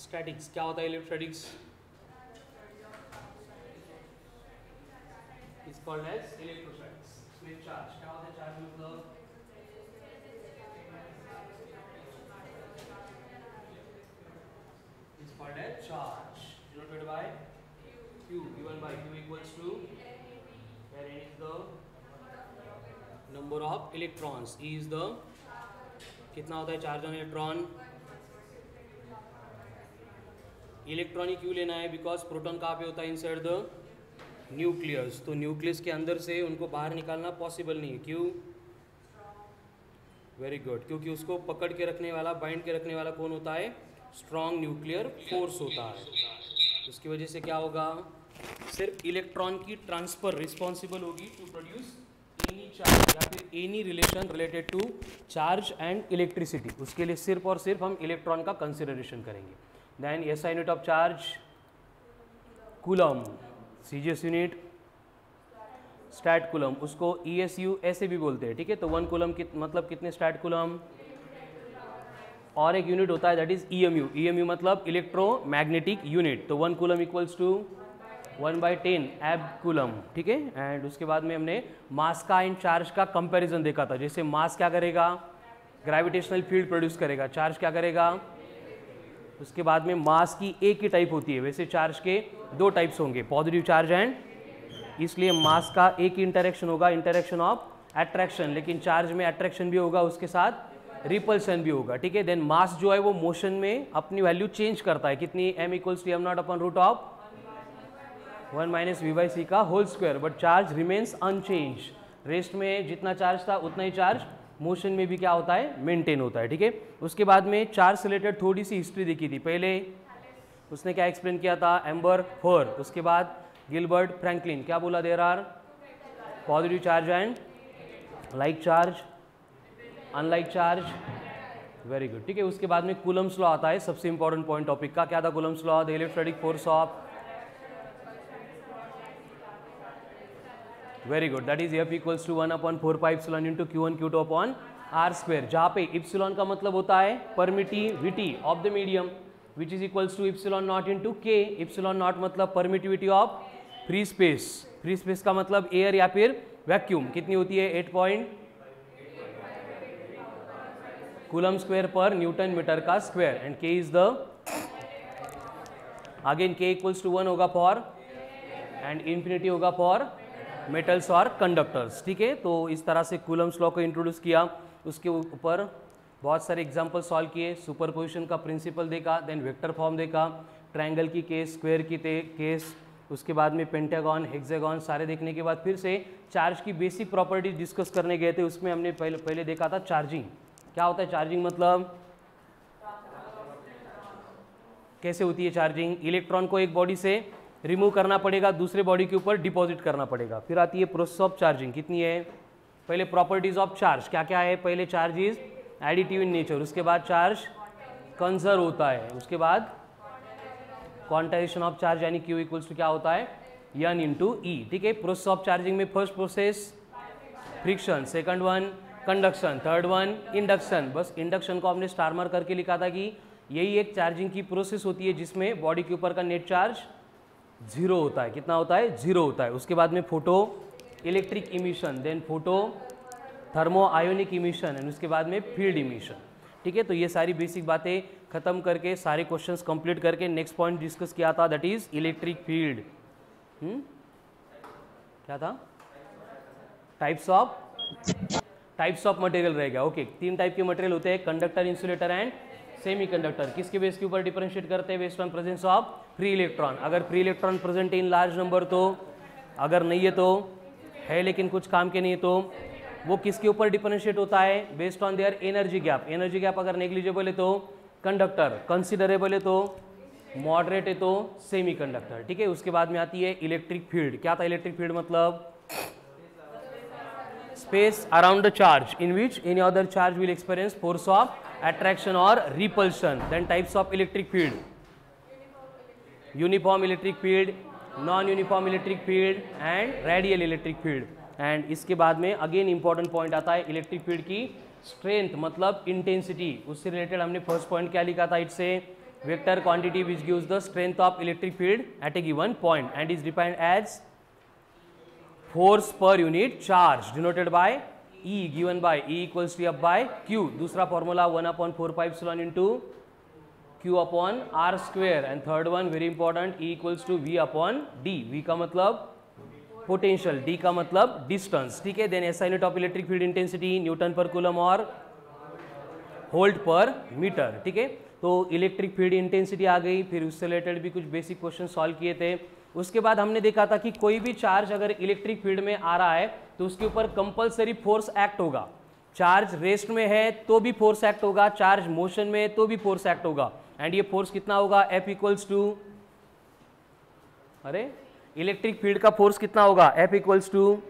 Statics क्या होता है? Electrostatics is called as electrostatics. इसमें चार्ज क्या होता है? चार्ज मतलब is called as charge denoted by q, given by q equals to where n is the number of electrons, e is the कितना होता है चार्ज ऑन इलेक्ट्रॉन? इलेक्ट्रॉन ही क्यों लेना है? बिकॉज प्रोटॉन कहाँ पे होता है? Inside the nucleus. तो न्यूक्लियस के अंदर से उनको बाहर निकालना पॉसिबल नहीं है। क्यों? वेरी गुड, क्योंकि उसको पकड़ के रखने वाला, बाइंड के रखने वाला कौन होता है? स्ट्रॉन्ग न्यूक्लियर फोर्स होता है। उसकी वजह से क्या होगा? सिर्फ इलेक्ट्रॉन की ट्रांसफर रिस्पॉन्सिबल होगी टू प्रोड्यूस एनी चार्ज या फिर any relation related to charge and electricity. उसके लिए सिर्फ और सिर्फ हम इलेक्ट्रॉन का कंसिडरेशन करेंगे। Then SI unit of charge coulomb, CGS unit stat coulomb, उसको ईएसयू ऐसे भी बोलते हैं, ठीक है। तो 1 कूलम मतलब कितने स्टैट कूलम? और एक यूनिट होता है दैट इज ईएमयू। ईएमयू मतलब इलेक्ट्रोमैग्नेटिक यूनिट। तो 1 कूलम इक्वल्स टू 1/10 एब कूलम, ठीक है। एंड उसके बाद में हमने मास का एंड चार्ज का कंपैरिजन देखा था। जैसे मास क्या करेगा? ग्रेविटेशनल फील्ड प्रोड्यूस करेगा। चार्ज क्या करेगा? उसके बाद में मास की एक ही टाइप होती है, वैसे चार्ज के 2 टाइप्स होंगे, पॉजिटिव चार्ज एंड, इसलिए मास का एक ही इंटरेक्शन होगा, इंटरेक्शन ऑफ अट्रैक्शन। लेकिन चार्ज में अट्रैक्शन भी होगा, उसके साथ रिपल्सन भी होगा, ठीक है। देन मास जो है वो मोशन में अपनी वैल्यू चेंज करता है। कितनी? m equals to m0 upon root of 1 minus v/c का whole square. But charge remains unchange. Rest में जितना चार्ज था उतना ही चार्ज मोशन में भी क्या होता है? मेंटेन होता है, ठीक है। उसके बाद में चार्ज से रिलेटेड थोड़ी सी हिस्ट्री देखी थी। पहले उसने क्या एक्सप्लेन किया था? Amber four. उसके बाद गिलबर्ट फ्रैंकलिन क्या बोला? There are positive charge and like charge, unlike charge. Very good, ठीक है। उसके बाद में कूलम्स लॉ आता है, सबसे इंपॉर्टेंट पॉइंट टॉपिक का। क्या था Coulomb's law? The electrostatic force of, very good, that is F equals to 1/4 pi epsilon into Q1 Q2 upon R square, जहाँ पे इप्सिलॉन का मतलब होता है permittivity of the medium, which is equals to epsilon naught into K। Epsilon naught मतलब permittivity of free space. Free space का मतलब air या फिर वैक्यूम। कितनी होती है? 8 कूलम स्क्वायर पर न्यूटन मीटर का square. And K is the, again K equals to 1 होगा फॉर, एंड इन्फिनिटी होगा फॉर मेटल्स और कंडक्टर्स, ठीक है। तो इस तरह से कूलम्स लॉ को इंट्रोड्यूस किया। उसके ऊपर बहुत सारे एग्जांपल सॉल्व किए, सुपरपोजिशन का प्रिंसिपल देखा, देन वेक्टर फॉर्म देखा, ट्रायंगल की केस, स्क्वायर की केस, उसके बाद में पेंटागन, हेक्सागन, सारे देखने के बाद फिर से चार्ज की बेसिक प्रॉपर्टीज डिस्कस करने गए थे। उसमें हमने पहले देखा था चार्जिंग। क्या होता है चार्जिंग? मतलब कैसे होती है चार्जिंग? इलेक्ट्रॉन को एक बॉडी से रिमूव करना पड़ेगा, दूसरे बॉडी के ऊपर डिपॉजिट करना पड़ेगा। फिर आती है प्रोसेस ऑफ चार्जिंग। कितनी है? पहले प्रॉपर्टीज ऑफ चार्ज क्या क्या है? पहले charge is additive in nature, उसके बाद चार्ज कंजर्व होता है, उसके बाद क्वांटाइजेशन ऑफ चार्ज यानी Q इक्वल्स टू क्या होता है? N इंटू E, ठीक है। प्रोसेस ऑफ चार्जिंग में first process friction, second one conduction, third one induction. बस इंडक्शन को हमने स्टार मार्क करके लिखा था कि यही एक चार्जिंग की प्रोसेस होती है जिसमें बॉडी के ऊपर का नेट चार्ज 0 होता है। कितना होता है? 0 होता है। उसके बाद में photo electric emission, then photo thermo ionic emission, and उसके बाद में फील्ड इमिशन, ठीक है। तो ये सारी बेसिक बातें खत्म करके, सारे क्वेश्चंस कंप्लीट करके नेक्स्ट पॉइंट डिस्कस किया था, दैट इज इलेक्ट्रिक फील्ड। क्या था? टाइप्स ऑफ मटेरियल रहेगा। ओके, 3 टाइप के मटेरियल होते हैं, conductor, insulator and semiconductor. किसके बेस के ऊपर डिफरेंशिएट करते हैं? Based on presence of free electron. अगर free electron present in large number तो, अगर नहीं है तो है लेकिन कुछ काम के नहीं, तो वो किसके ऊपर डिफरेंशिएट होता है? Based on their energy gap. Energy gap अगर नेग्लिजिबल है तो कंडक्टर, कंसिडरेबल है तो मॉडरेट है तो सेमी कंडक्टर, ठीक है। उसके बाद में आती है इलेक्ट्रिक फील्ड। क्या था इलेक्ट्रिक फील्ड? मतलब space around the charge in which any other charge will experience force of attraction or repulsion. Then types of electric field: uniform electric field, non-uniform electric field and radial electric field. And इसके बाद में again important point आता है electric field की strength मतलब intensity. उससे related हमने first point क्या लिखा था? It's a vector quantity which gives the strength of electric field at a given point and is defined as force per unit charge denoted by E given by E equals to F by Q. दूसरा formula 1/4π into Q upon R square and third one very important E equals to V upon D. V का मतलब potential, D का मतलब distance, ठीक है. Then SI unit of electric field intensity newton पर coulomb और volt पर metre, ठीक है. तो इलेक्ट्रिक फील्ड इंटेंसिटी आ गई, फिर उससे रिलेटेड भी कुछ बेसिक क्वेश्चन सॉल्व किए थे. उसके बाद हमने देखा था कि कोई भी चार्ज अगर इलेक्ट्रिक फील्ड में आ रहा है तो उसके ऊपर कंपलसरी फोर्स एक्ट होगा. चार्ज रेस्ट में है तो भी फोर्स एक्ट होगा, चार्ज मोशन में है तो भी फोर्स एक्ट होगा. एंड ये फोर्स कितना होगा? F इक्वल्स टू, अरे इलेक्ट्रिक फील्ड का फोर्स कितना होगा? F equals to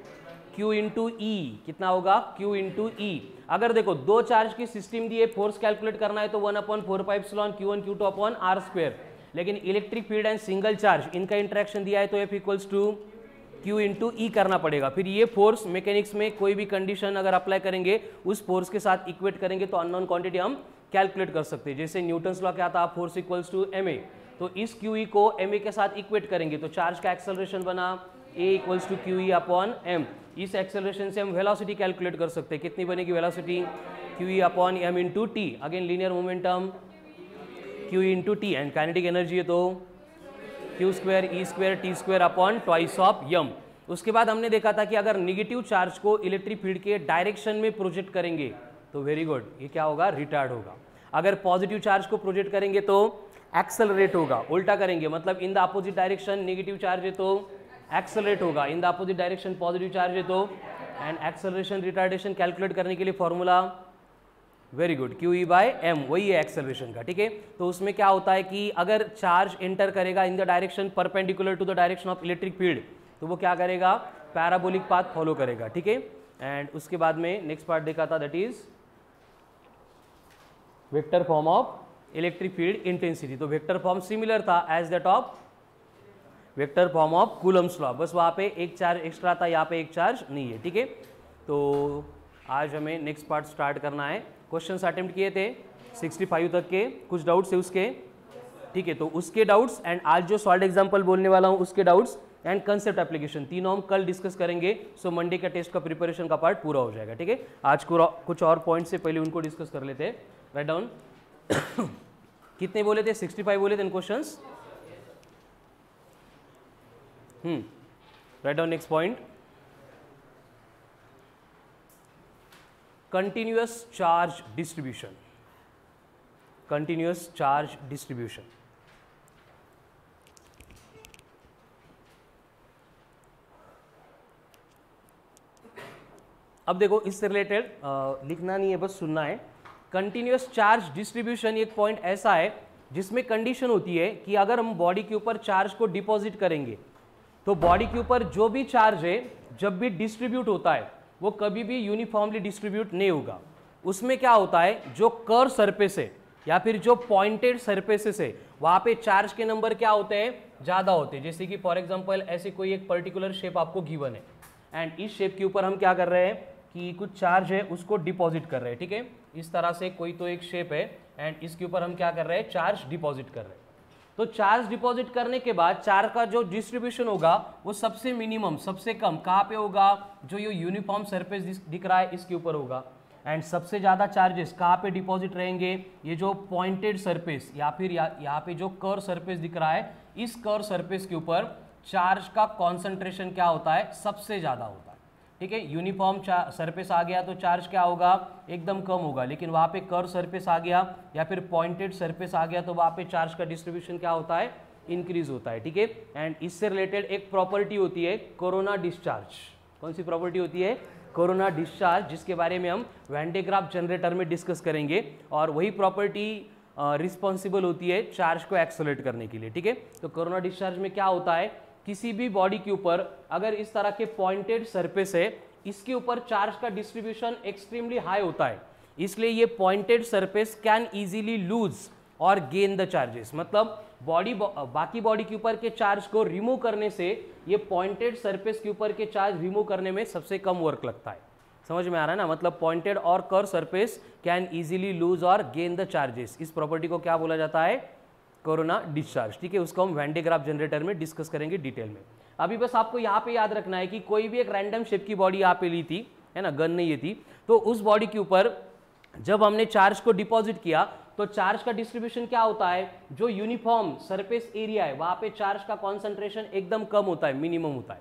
Q into E. कितना होगा? Q into E. अगर देखो दो चार्ज की सिस्टम दी है, फोर्स कैलकुलेट करना है तो 1/4π Q1 Q2 upon R square. लेकिन electric field and single charge इनका इंटरेक्शन दिया है तो F equals to Q into E करना पड़ेगा. फिर ये फोर्स मैकेनिक्स में कोई भी कंडीशन अगर अप्लाई करेंगे उस फोर्स के साथ इक्वेट करेंगे तो अननोन क्वांटिटी हम कैलकुलेट कर सकते हैं. जैसे न्यूटन्स लॉ क्या था? Force equals to ma. तो इस QE को ma के साथ इक्वेट करेंगे तो चार्ज का एक्सेलरेशन बना a equals to QE upon m. इस एक्सेलरेशन से हम वेलोसिटी कैलकुलेट कर सकते हैं. कितनी बनेगी velocity? QE upon m into T. Again linear momentum Q into T. And kinetic energy है तो Q square E square T square upon twice of m. उसके बाद हमने देखा था कि अगर निगेटिव चार्ज को इलेक्ट्रिक फील्ड के डायरेक्शन में प्रोजेक्ट करेंगे तो वेरी गुड, ये क्या होगा? रिटार्ड होगा. अगर पॉजिटिव चार्ज को प्रोजेक्ट करेंगे तो एक्सेलरेट होगा. उल्टा करेंगे मतलब in the opposite direction negative charge है तो एक्सेलरेट होगा, in the opposite direction positive charge है तो. एंड एक्सेलरेशन रिटार्डेशन कैलकुलेट करने के लिए formula very good QE by m, वही है एक्सेलरेशन का, ठीक है. तो उसमें क्या होता है कि अगर चार्ज एंटर करेगा in the direction perpendicular to the direction of electric field तो वो क्या करेगा? पैराबोलिक पाथ फॉलो करेगा, ठीक है. एंड उसके बाद में नेक्स्ट पार्ट देखा था that is vector form of electric field intensity. तो वेक्टर फॉर्म सिमिलर था as that of vector form of Coulomb's law, बस वहाँ पे एक चार्ज एक्स्ट्रा था, यहाँ पे एक चार्ज नहीं है, ठीक है. तो आज हमें नेक्स्ट पार्ट स्टार्ट करना है. क्वेश्चंस अटेम्प्ट किए थे 65 तक के, कुछ डाउट्स है उसके, ठीक है. तो उसके डाउट्स एंड आज जो सॉल्व एग्जाम्पल बोलने वाला हूँ उसके डाउट्स एंड कंसेप्ट एप्लीकेशन तीनों हम कल डिस्कस करेंगे. सो मंडे का टेस्ट का प्रिपरेशन का पार्ट पूरा हो जाएगा, ठीक है. आज कुछ और पॉइंट से पहले उनको डिस्कस कर लेते हैं. राइट डाउन कितने बोले थे? 65 बोले थे questions. Write down next point, continuous charge distribution. Continuous charge distribution. अब देखो इससे रिलेटेड लिखना नहीं है, बस सुनना है. कंटिन्यूस चार्ज डिस्ट्रीब्यूशन एक पॉइंट ऐसा है जिसमें कंडीशन होती है कि अगर हम बॉडी के ऊपर चार्ज को डिपॉजिट करेंगे तो बॉडी के ऊपर जो भी चार्ज है जब भी डिस्ट्रीब्यूट होता है वो कभी भी यूनिफॉर्मली डिस्ट्रीब्यूट नहीं होगा. उसमें क्या होता है, जो कर्व सरफेस है या फिर जो पॉइंटेड सरफेसेस है वहाँ पे चार्ज के नंबर क्या होते हैं? ज़्यादा होते हैं. जैसे कि फॉर एग्जांपल ऐसे कोई एक पर्टिकुलर शेप आपको गिवन है एंड इस शेप के ऊपर हम क्या कर रहे हैं कि कुछ चार्ज है उसको डिपॉजिट कर रहे हैं, ठीक है. इस तरह से कोई तो एक शेप है एंड इसके ऊपर हम क्या कर रहे हैं? चार्ज डिपॉजिट कर रहे हैं. तो चार्ज डिपॉजिट करने के बाद चार्ज का जो डिस्ट्रीब्यूशन होगा वो सबसे मिनिमम, सबसे कम कहाँ पे होगा? जो ये यूनिफॉर्म सरफेस दिख रहा है इसके ऊपर होगा. एंड सबसे ज़्यादा चार्जेस कहाँ पे डिपॉजिट रहेंगे? ये जो पॉइंटेड सरफेस या फिर यहाँ पे जो कर्व सरफेस दिख रहा है इस कर्व सरफेस के ऊपर चार्ज का कॉन्सेंट्रेशन क्या होता है? सबसे ज़्यादा होता है, ठीक है. यूनिफॉर्म सरफेस आ गया तो चार्ज क्या होगा? एकदम कम होगा. लेकिन वहाँ पे कर्व सरफेस आ गया या फिर पॉइंटेड सरफेस आ गया तो वहाँ पे चार्ज का डिस्ट्रीब्यूशन क्या होता है? इंक्रीज होता है, ठीक है. एंड इससे रिलेटेड एक प्रॉपर्टी होती है कोरोना डिस्चार्ज. कौन सी प्रॉपर्टी होती है? कोरोना डिस्चार्ज, जिसके बारे में हम वैन डे ग्राफ जनरेटर में डिस्कस करेंगे. और वही प्रॉपर्टी रिस्पॉन्सिबल होती है चार्ज को एक्सेलरेट करने के लिए, ठीक है. तो कोरोना डिस्चार्ज में क्या होता है, किसी भी बॉडी के ऊपर अगर इस तरह के पॉइंटेड सरफेस है इसके ऊपर चार्ज का डिस्ट्रीब्यूशन एक्सट्रीमली हाई होता है. इसलिए ये pointed surface can easily lose और गेन द चार्जेस. मतलब बाकी बॉडी के ऊपर के चार्ज को रिमूव करने से ये पॉइंटेड सरफेस के ऊपर के चार्ज रिमूव करने में सबसे कम वर्क लगता है. समझ में आ रहा है ना? मतलब पॉइंटेड और curve surface can easily lose और गेन द चार्जेस. इस प्रॉपर्टी को क्या बोला जाता है? कोरोना डिस्चार्ज, ठीक है, उसको हम वैन डे ग्राफ जनरेटर में डिस्कस करेंगे डिटेल में। अभी बस आपको यहाँ पे याद रखना है कि कोई भी एक रैंडम शेप की बॉडी यहाँ पे ली थी, है ना, गन नहीं ये थी, तो उस बॉडी के ऊपर जब हमने चार्ज को डिपॉजिट किया तो चार्ज का डिस्ट्रीब्यूशन क्या होता है, जो यूनिफॉर्म सरफेस एरिया है वहां पे चार्ज का कॉन्सेंट्रेशन एकदम कम होता है, मिनिमम होता है।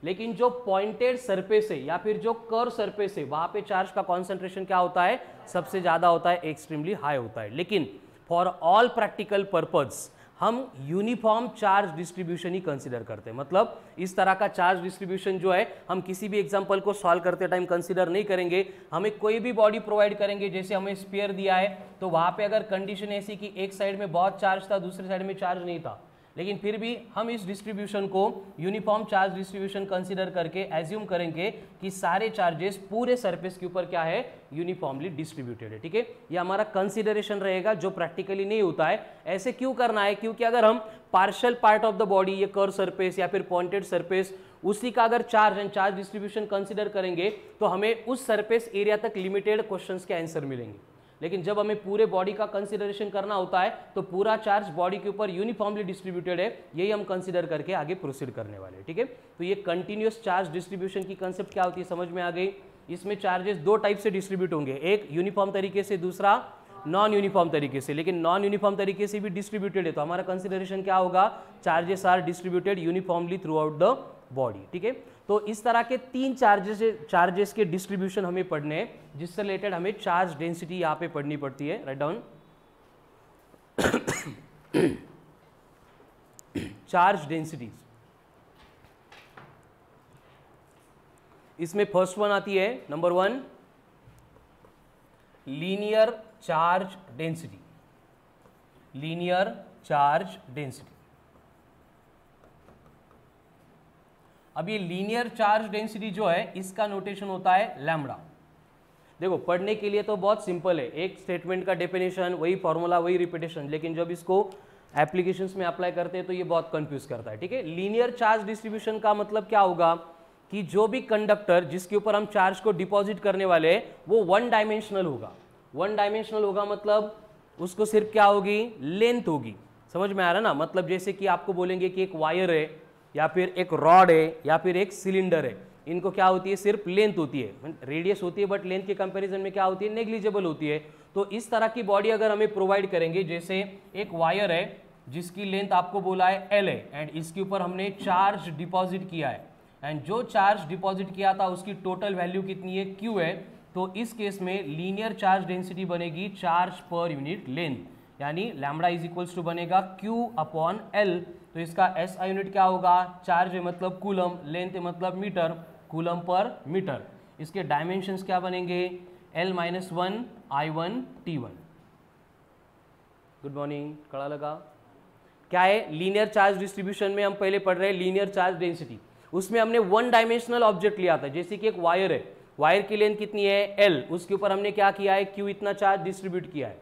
लेकिन जो पॉइंटेड सरफेस है या फिर जो कर्व सरफेस है वहां पे चार्ज का कॉन्सेंट्रेशन क्या होता है, सबसे ज्यादा होता है, एक्सट्रीमली हाई होता है। लेकिन फॉर ऑल प्रैक्टिकल पर्पज हम यूनिफॉर्म चार्ज डिस्ट्रीब्यूशन ही कंसीडर करते हैं। मतलब इस तरह का चार्ज डिस्ट्रीब्यूशन जो है हम किसी भी एग्जांपल को सॉल्व करते टाइम कंसीडर नहीं करेंगे। हमें कोई भी बॉडी प्रोवाइड करेंगे, जैसे हमें स्फीयर दिया है तो वहां पे अगर कंडीशन ऐसी कि एक साइड में बहुत चार्ज था दूसरी साइड में चार्ज नहीं था, लेकिन फिर भी हम इस डिस्ट्रीब्यूशन को यूनिफॉर्म चार्ज डिस्ट्रीब्यूशन कंसीडर करके एज्यूम करेंगे कि सारे चार्जेस पूरे सरफेस के ऊपर क्या है, यूनिफॉर्मली डिस्ट्रीब्यूटेड है, ठीक है। ये हमारा कंसीडरेशन रहेगा जो प्रैक्टिकली नहीं होता है। ऐसे क्यों करना है, क्योंकि अगर हम partial part of the body, ये कर्व सरफेस या फिर पॉइंटेड सरफेस, उसी का अगर charge and charge distribution consider करेंगे तो हमें उस सरफेस एरिया तक लिमिटेड क्वेश्चंस के आंसर मिलेंगे। लेकिन जब हमें पूरे बॉडी का कंसीडरेशन करना होता है तो पूरा चार्ज बॉडी के ऊपर यूनिफॉर्मली डिस्ट्रीब्यूटेड है, यही हम कंसीडर करके आगे प्रोसीड करने वाले हैं, ठीक है। तो ये कंटिन्यूअस चार्ज डिस्ट्रीब्यूशन की कंसेप्ट क्या होती है, समझ में आ गई। इसमें चार्जेस दो टाइप से डिस्ट्रीब्यूट होंगे, एक यूनिफॉर्म तरीके से, दूसरा नॉन यूनिफॉर्म तरीके से। लेकिन नॉन यूनिफॉर्म तरीके से भी डिस्ट्रीब्यूटेड है तो हमारा कंसीडरेशन क्या होगा, charges are distributed uniformly throughout the body, ठीक है। तो इस तरह के तीन चार्जेस के डिस्ट्रीब्यूशन हमें पढ़ने हैं, जिससे रिलेटेड हमें चार्ज डेंसिटी यहाँ पे पढ़नी पड़ती है। Write down charge density. इसमें फर्स्ट वन आती है, number 1 linear charge density. Linear charge density. अब ये लीनियर चार्ज डेंसिटी जो है इसका नोटेशन होता है लैम्बडा। देखो पढ़ने के लिए तो बहुत सिंपल है, एक स्टेटमेंट का डेफिनेशन, वही फॉर्मूला, वही रिपीटेशन, लेकिन जब इसको एप्लीकेशंस में अप्लाई करते हैं तो ये बहुत कंफ्यूज करता है, ठीक है। लीनियर चार्ज डिस्ट्रीब्यूशन का मतलब क्या होगा कि जो भी कंडक्टर जिसके ऊपर हम चार्ज को डिपॉजिट करने वाले हैं वो वन डायमेंशनल होगा। वन डायमेंशनल होगा मतलब उसको सिर्फ क्या होगी, लेंथ होगी। समझ में आ रहा है ना, मतलब जैसे कि आपको बोलेंगे कि एक वायर है या फिर एक रॉड है या फिर एक सिलेंडर है, इनको क्या होती है, सिर्फ लेंथ होती है, रेडियस होती है, बट लेंथ के कंपैरिजन में क्या होती है, नेग्लिजिबल होती है। तो इस तरह की बॉडी अगर हमें प्रोवाइड करेंगे, जैसे एक वायर है जिसकी लेंथ आपको बोला है L है एंड इसके ऊपर हमने चार्ज डिपॉजिट किया है एंड जो चार्ज डिपॉजिट किया था उसकी टोटल वैल्यू कितनी है, Q है, तो इस केस में लीनियर चार्ज डेंसिटी बनेगी चार्ज पर यूनिट लेंथ, यानी लैम्बडा इज इक्वल्स टू बनेगा Q अपॉन L। तो इसका SI यूनिट क्या होगा, चार्ज है मतलब कूलम, लेंथ है मतलब मीटर, कूलम पर मीटर। इसके डायमेंशंस क्या बनेंगे, L-1 I1 T1। Good morning, कड़ा लगा। क्या है, लीनियर चार्ज डिस्ट्रीब्यूशन में हम पहले पढ़ रहे हैं लीनियर चार्ज डेंसिटी, उसमें हमने वन डायमेंशनल ऑब्जेक्ट लिया था, जैसे कि एक वायर है, वायर की लेंथ कितनी है L, उसके ऊपर हमने क्या किया है, Q इतना चार्ज डिस्ट्रीब्यूट किया है,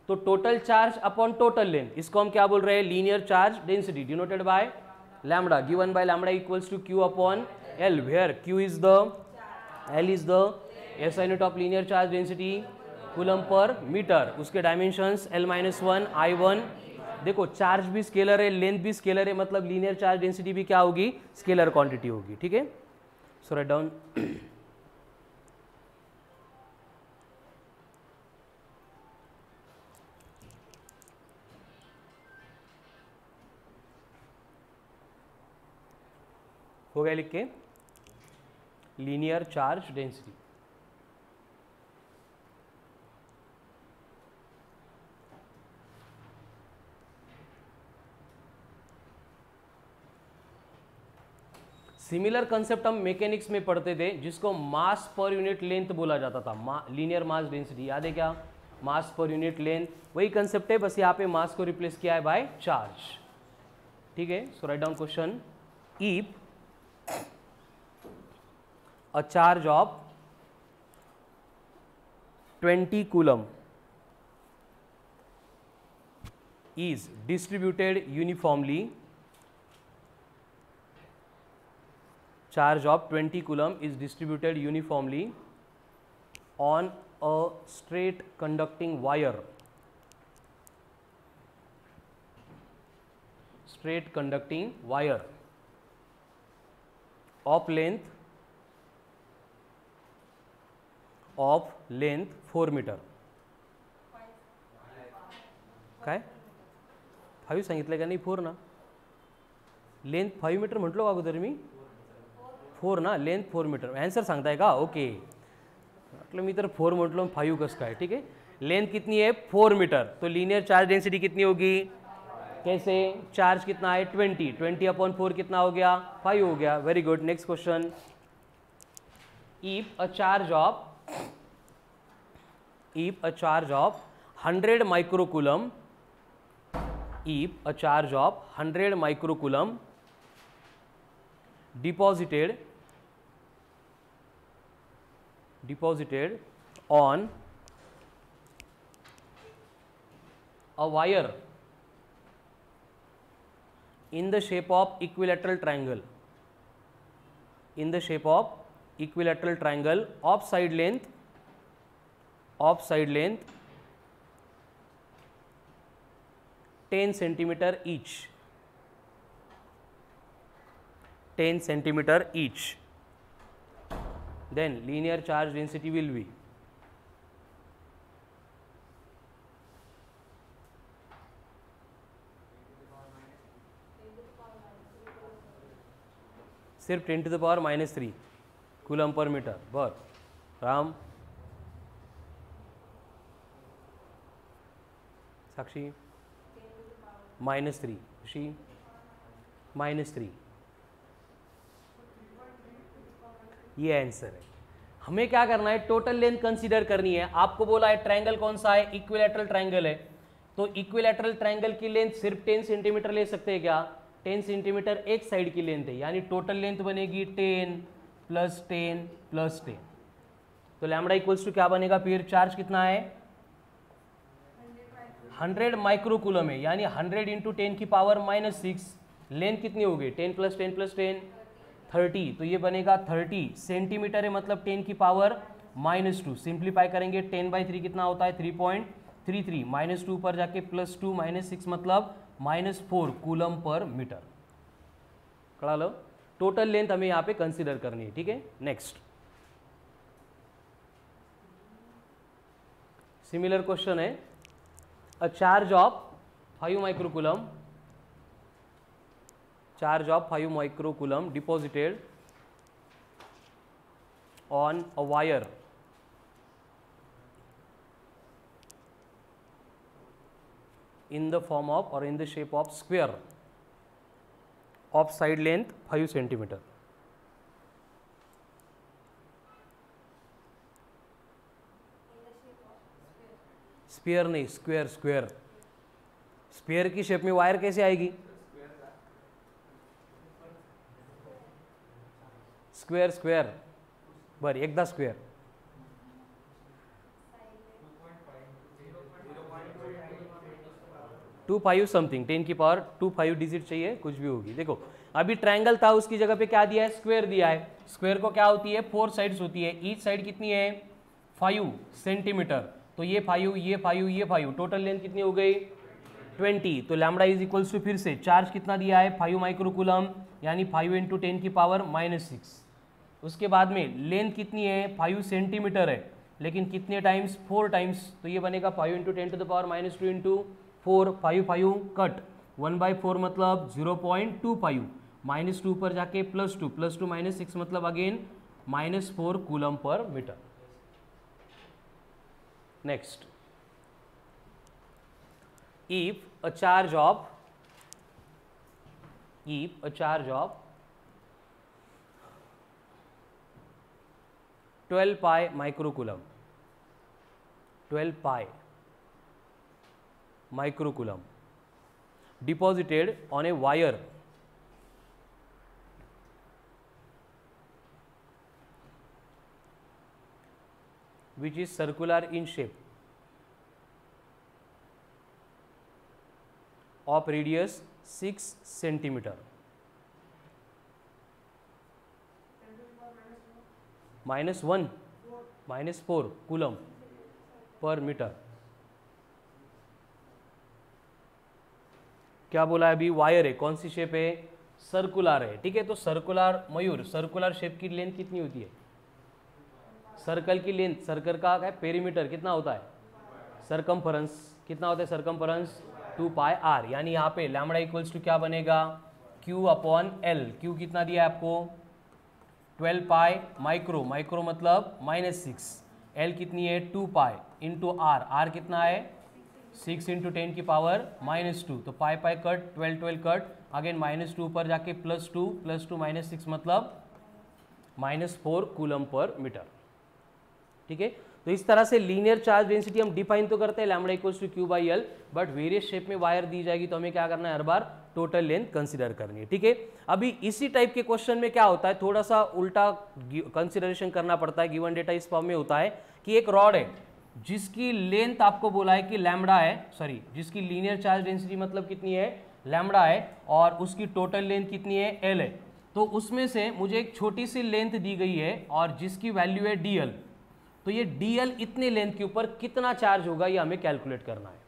तो total charge upon total length, इसको हम क्या बोल रहे हैं, linear charge density, denoted by lambda, given by lambda equals to Q upon L, where Q is the, L is the SI unit of linear charge density, coulomb पर metre, उसके dimensions L-1 I1। देखो charge भी scalar है, length भी scalar है, मतलब linear charge density भी क्या होगी, स्केलर क्वांटिटी होगी, ठीक है। सो राइट डाउन हो गया लिख के, linear charge density. Similar concept हम मैकेनिक्स में पढ़ते थे जिसको मास पर यूनिट लेंथ बोला जाता था, लीनियर मास डेंसिटी, याद है क्या, मास पर यूनिट लेंथ, वही कंसेप्ट है, बस यहाँ पे मास को रिप्लेस किया है बाय चार्ज, ठीक है। So write down question, if a charge of 20 coulomb is distributed uniformly, charge of 20 coulomb is distributed uniformly on a straight conducting wire straight conducting wire of length 4 metre. काय 5 सांगितलं का नाही? 4 ना. Length 5 metre म्हटलो अगोदर मी. 4 ना, length 4 metre. Answer सांगताय का? ओके. म्हटलं मी तर 4 म्हटलो, 5 कसं काय? ठीक है. लेंथ कितनी है? 4 मीटर. तो लीनियर चार्ज डेंसिटी कितनी होगी? कैसे? चार्ज कितना है? 20. 20/4 कितना हो गया? 5 हो गया. Very good. Next question. If a charge of 100 microcoulomb, if a charge of 100 microcoulomb deposited on a wire in the shape of equilateral triangle, of side length 10 centimeter each, 10 centimeter each, then linear charge density will be सिर्फ 10⁻³ coulomb पर metre. बर. राम. साक्षी -3. ऋषि -3. ये answer है. हमें क्या करना है? Total length consider करनी है. आपको बोला है ट्रायंगल कौन सा है? इक्विलैटरल ट्रायंगल है. तो इक्विलैटरल ट्रायंगल की लेंथ सिर्फ 10 सेंटीमीटर ले सकते हैं क्या? 10 सेंटीमीटर एक साइड की लेंथ है, यानी टोटल लेंथ बनेगी 10 + 10 + 10. तो लैम्बडा इक्वल्स टू क्या बनेगा? फिर चार्ज कितना है? 100 माइक्रोकूलम है, यानी 100 × 10⁻⁻6. लेंथ कितनी होगी? 10 + 10 + 10 30. तो ये बनेगा 30 सेंटीमीटर है, मतलब 10⁻⁻2. सिंप्लीफाई करेंगे 10/3 कितना होता है? 3.33. -2 पर जाके +2 -6 मतलब -4 कूलम पर मीटर. कड़ा लो. टोटल लेंथ हमें यहाँ पे कंसीडर करनी है. ठीक है. नेक्स्ट सिमिलर क्वेश्चन है. A charge of 5 microcoulomb deposited on a wire in the form of or in the shape of square of side length 5 centimeter. Sphere नहीं, स्क्वायर. स्फीयर की शेप में वायर कैसे आएगी? स्क्वायर. बर. एकदा square. 2.5 something 10⁻⁵ digit चाहिए, कुछ भी होगी. देखो अभी ट्रायंगल था, उसकी जगह पे क्या दिया है? स्क्वायर दिया है. स्क्वायर को क्या होती है? 4 साइड्स होती है. ईच साइड कितनी है? 5 सेंटीमीटर. तो ये 5, ये 5, ये 5, टोटल लेंथ कितनी हो गई? 20. तो लैम्बडा इज इक्वल्स टू फिर से चार्ज कितना दिया है? 5 माइक्रोकूलम, यानी 5 × 10⁻⁻6. उसके बाद में लेंथ कितनी है? 5 सेंटीमीटर है, लेकिन कितने टाइम्स? 4 टाइम्स. तो ये बनेगा 5 × 10⁻⁻2 × 4. 5 कट. 1/4 मतलब 0.25. -2 पर जाके +2 +2 -6 मतलब अगेन -4 कूलम पर metre. Next, if a charge of 12 pi microcoulomb, 12 pi microcoulomb deposited on a wire which is circular in shape of radius 6 centimeter, -1 -4 coulomb पर मीटर. क्या बोला है अभी, वायर है, कौन सी शेप है, सर्कुलर है, ठीक है। तो सर्कुलर, मयूर, सर्कुलर शेप की लेंथ कितनी होती है, सर्कल की लेंथ, सर्कल का क्या पेरीमीटर कितना होता है, सरकमफरेंस कितना होता है, सरकमफरेंस 2 पाई आर, यानी यहाँ पे लैम्बडा इक्वल्स टू क्या बनेगा, Q अपॉन L। Q कितना दिया है आपको 12 पाई माइक्रो, माइक्रो मतलब -6, L कितनी है 2 पाई इंटू आर, आर कितना है 6 इंटू 10 की पावर -2, तो पाई पाई कट, 12 कट, अगेन -2 पर जाके +2 -6 मतलब -4 कूलम पर मीटर, ठीक है। तो इस तरह से लीनियर चार्ज डेंसिटी हम डिफाइन तो करते हैं lambda equals to Q by L, but various shape में वायर दी जाएगी तो हमें क्या करना है, हर बार टोटल लेंथ कंसीडर करनी है, ठीक है। अभी इसी टाइप के क्वेश्चन में क्या होता है, थोड़ा सा उल्टा कंसीडरेशन करना पड़ता है। गिवन डेटा इस फॉर्म में होता है कि एक रॉड है जिसकी लेंथ आपको बोला है कि लैम्बडा है, सॉरी जिसकी लीनियर चार्ज डेंसिटी मतलब कितनी है, लैम्बडा है, और उसकी टोटल लेंथ कितनी है, L है। तो उसमें से मुझे एक छोटी सी लेंथ दी गई है और जिसकी वैल्यू है DL, तो ये DL इतने लेंथ के ऊपर कितना चार्ज होगा ये हमें कैलकुलेट करना है।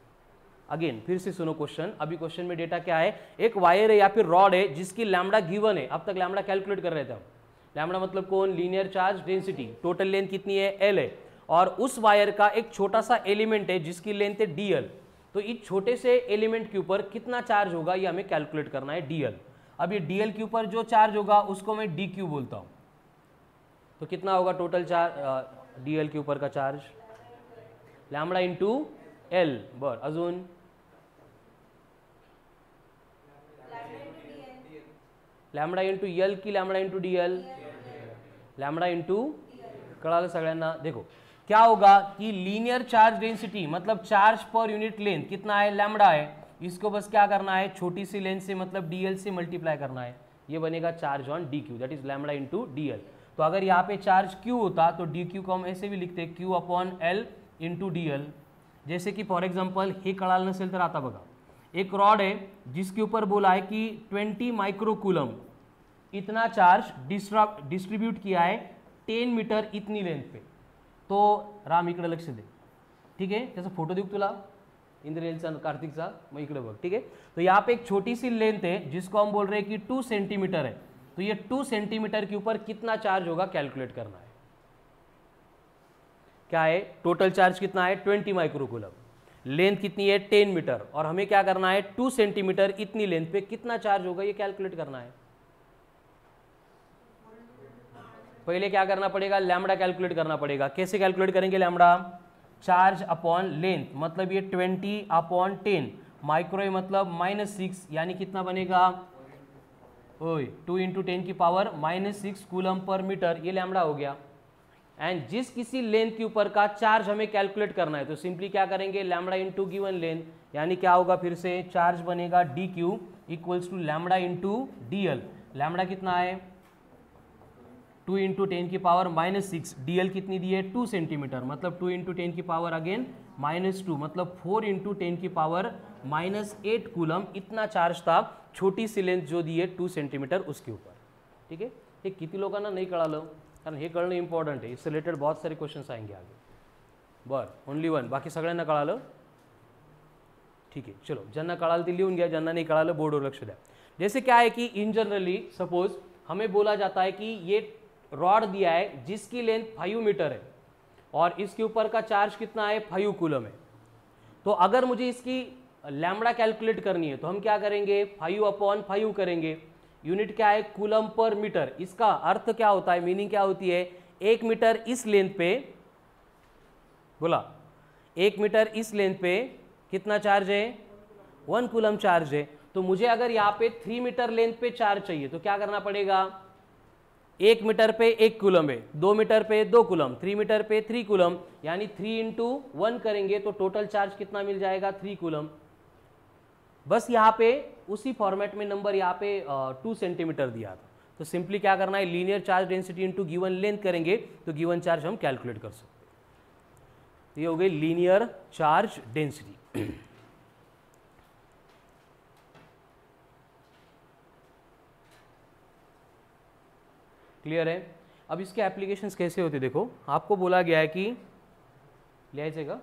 अगेन फिर से सुनो क्वेश्चन, अभी क्वेश्चन में डेटा क्या है, एक वायर है या फिर रॉड है जिसकी लैम्बडा गिवन है, अब तक लैम्बडा कैलकुलेट कर रहे थे हम, लैम्बडा मतलब कौन, linear charge density, total length कितनी है, L है, और उस वायर का एक छोटा सा एलिमेंट है जिसकी लेंथ है DL, तो इस छोटे से एलिमेंट के ऊपर कितना चार्ज होगा ये हमें कैलकुलेट करना है, DL। अब ये DL के ऊपर जो चार्ज होगा उसको मैं DQ बोलता हूं, तो कितना होगा टोटल चार्ज DL के ऊपर का चार्ज, लैम्बडा इंटू L, बर अजून लॅमडा इंटू यल की lambda into DL, lambda into, कळालं सगळ्यांना। देखो क्या होगा कि लीनियर चार्ज डेंसिटी मतलब चार्ज पर यूनिट लेंथ कितना है, लैम्बडा है, इसको बस क्या करना है, छोटी सी लेंथ से मतलब DL से मल्टीप्लाई करना है, ये बनेगा charge on DQ, that is lambda into DL। तो अगर यहाँ पे चार्ज Q होता तो DQ को हम ऐसे भी लिखते हैं Q upon L into DL। जैसे कि फॉर एग्जाम्पल हे कळालं नसेल तर आता बघा, एक रॉड है जिसके ऊपर बोला है कि 20 माइक्रोकूलम इतना चार्ज डिस्ट्रीब्यूट किया है 10 मीटर इतनी लेंथ पे। तो राम इकडे लक्ष दे, ठीक है, त्याचा फोटो देऊ तुला, इंद्रेलचा कार्तिकचा, मग इकडे बघ, ठीक है। तो यहाँ पे एक छोटी सी लेंथ है जिसको हम बोल रहे हैं कि 2 सेंटीमीटर है, तो ये 2 सेंटीमीटर के ऊपर कितना चार्ज होगा कैलकुलेट करना है। क्या है, टोटल चार्ज कितना है 20 माइक्रोकूलम, लेंथ कितनी है 10 मीटर, और हमें क्या करना है 2 सेंटीमीटर इतनी लेंथ पे कितना चार्ज होगा ये कैलकुलेट करना है। पहले क्या करना पड़ेगा, लैम्बडा कैलकुलेट करना पड़ेगा। कैसे कैलकुलेट करेंगे लैम्बडा, चार्ज अपॉन लेंथ, मतलब ये 20 अपॉन 10, माइक्रो मतलब -6, यानी कितना बनेगा, ओए 2 इंटू 10 की पावर -6 कूलम पर मीटर, ये लैम्बडा हो गया। एंड जिस किसी लेंथ के ऊपर का चार्ज हमें कैलकुलेट करना है तो सिंपली क्या करेंगे, लैम्बडा इंटू गिवन लेंथ, यानी क्या होगा, फिर से चार्ज बनेगा DQ equals to lambda into DL। Lambda कितना है 2 इंटू 10 की पावर -6, DL कितनी दी है 2 सेंटीमीटर, मतलब 2 इंटू 10 की पावर अगेन -2, मतलब 4 इंटू 10 की पावर -8 कूलम, इतना चार्ज था छोटी सी लेंथ जो दी है 2 सेंटीमीटर उसके ऊपर, ठीक है। हे किती लोकांना नाही कळालं, कारण हे कळणं इम्पॉर्टंट आहे, इससे रिलेटेड बहुत सारे क्वेश्चंस आएंगे आगे। बर ओनली वन, बाकी सगळ्यांना कळालं, ठीक है। चलो ज्यांना कळालं ते लिहून घ्या, ज्यांना नाही कळालं बोर्डवर लक्ष द्या। जैसे क्या है कि इन जनरली सपोज हमें बोला जाता है कि ये रॉड दिया है जिसकी लेंथ 5 मीटर है और इसके ऊपर का चार्ज कितना है 5 कूलम है। तो अगर मुझे इसकी लैम्बडा कैलकुलेट करनी है तो हम क्या करेंगे, 5 अपॉन 5 करेंगे, यूनिट क्या है कूलम पर मीटर। इसका अर्थ क्या होता है, मीनिंग क्या होती है, 1 मीटर इस लेंथ पे, बोला 1 मीटर इस लेंथ पे कितना चार्ज है 1 कूलम चार्ज है। तो मुझे अगर यहाँ पे 3 मीटर लेंथ पे चार्ज चाहिए तो क्या करना पड़ेगा, 1 मीटर पे 1 कूलम है, 2 मीटर पे 2 कूलम, 3 मीटर पे 3 कूलम, यानी 3 इंटू 1 करेंगे तो टोटल चार्ज कितना मिल जाएगा 3 कूलम। बस यहाँ पे उसी फॉर्मेट में नंबर यहाँ पे 2 सेंटीमीटर दिया था, तो सिंपली क्या करना है, linear charge density into given length करेंगे तो गिवन चार्ज हम कैलकुलेट कर सकते। ये हो गई लीनियर चार्ज डेंसिटी। क्लियर है। अब इसके एप्लीकेशंस कैसे होते देखो, आपको बोला गया है कि लिहायचं का,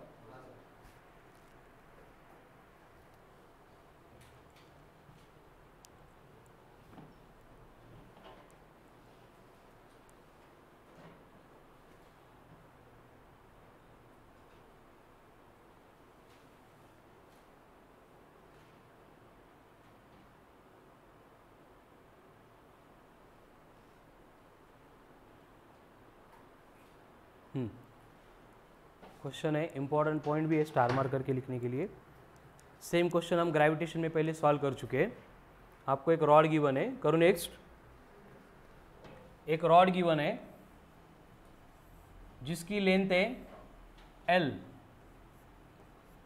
क्वेश्चन है, इंपॉर्टेंट पॉइंट भी है स्टार मार्क करके लिखने के लिए। सेम क्वेश्चन हम ग्रेविटेशन में पहले सॉल्व कर चुके हैं। आपको एक रॉड गिवन है, करो नेक्स्ट। एक रॉड गिवन है जिसकी लेंथ है L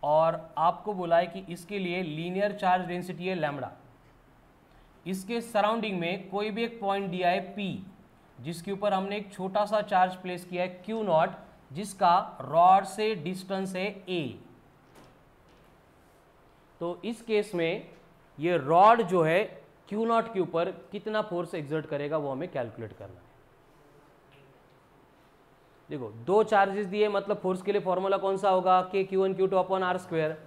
और आपको बोला है कि इसके लिए लीनियर चार्ज डेंसिटी है लैम्बडा। इसके सराउंडिंग में कोई भी एक पॉइंट दिया है P, जिसके ऊपर हमने एक छोटा सा चार्ज प्लेस किया है Q0, जिसका रॉड से डिस्टेंस है A। तो इस केस में ये रॉड जो है Q0 के ऊपर कितना फोर्स एक्सर्ट करेगा वो हमें कैलकुलेट करना है। देखो, दो चार्जेस दिए, मतलब फोर्स के लिए फॉर्मूला कौन सा होगा, K Q1 Q2 upon R square.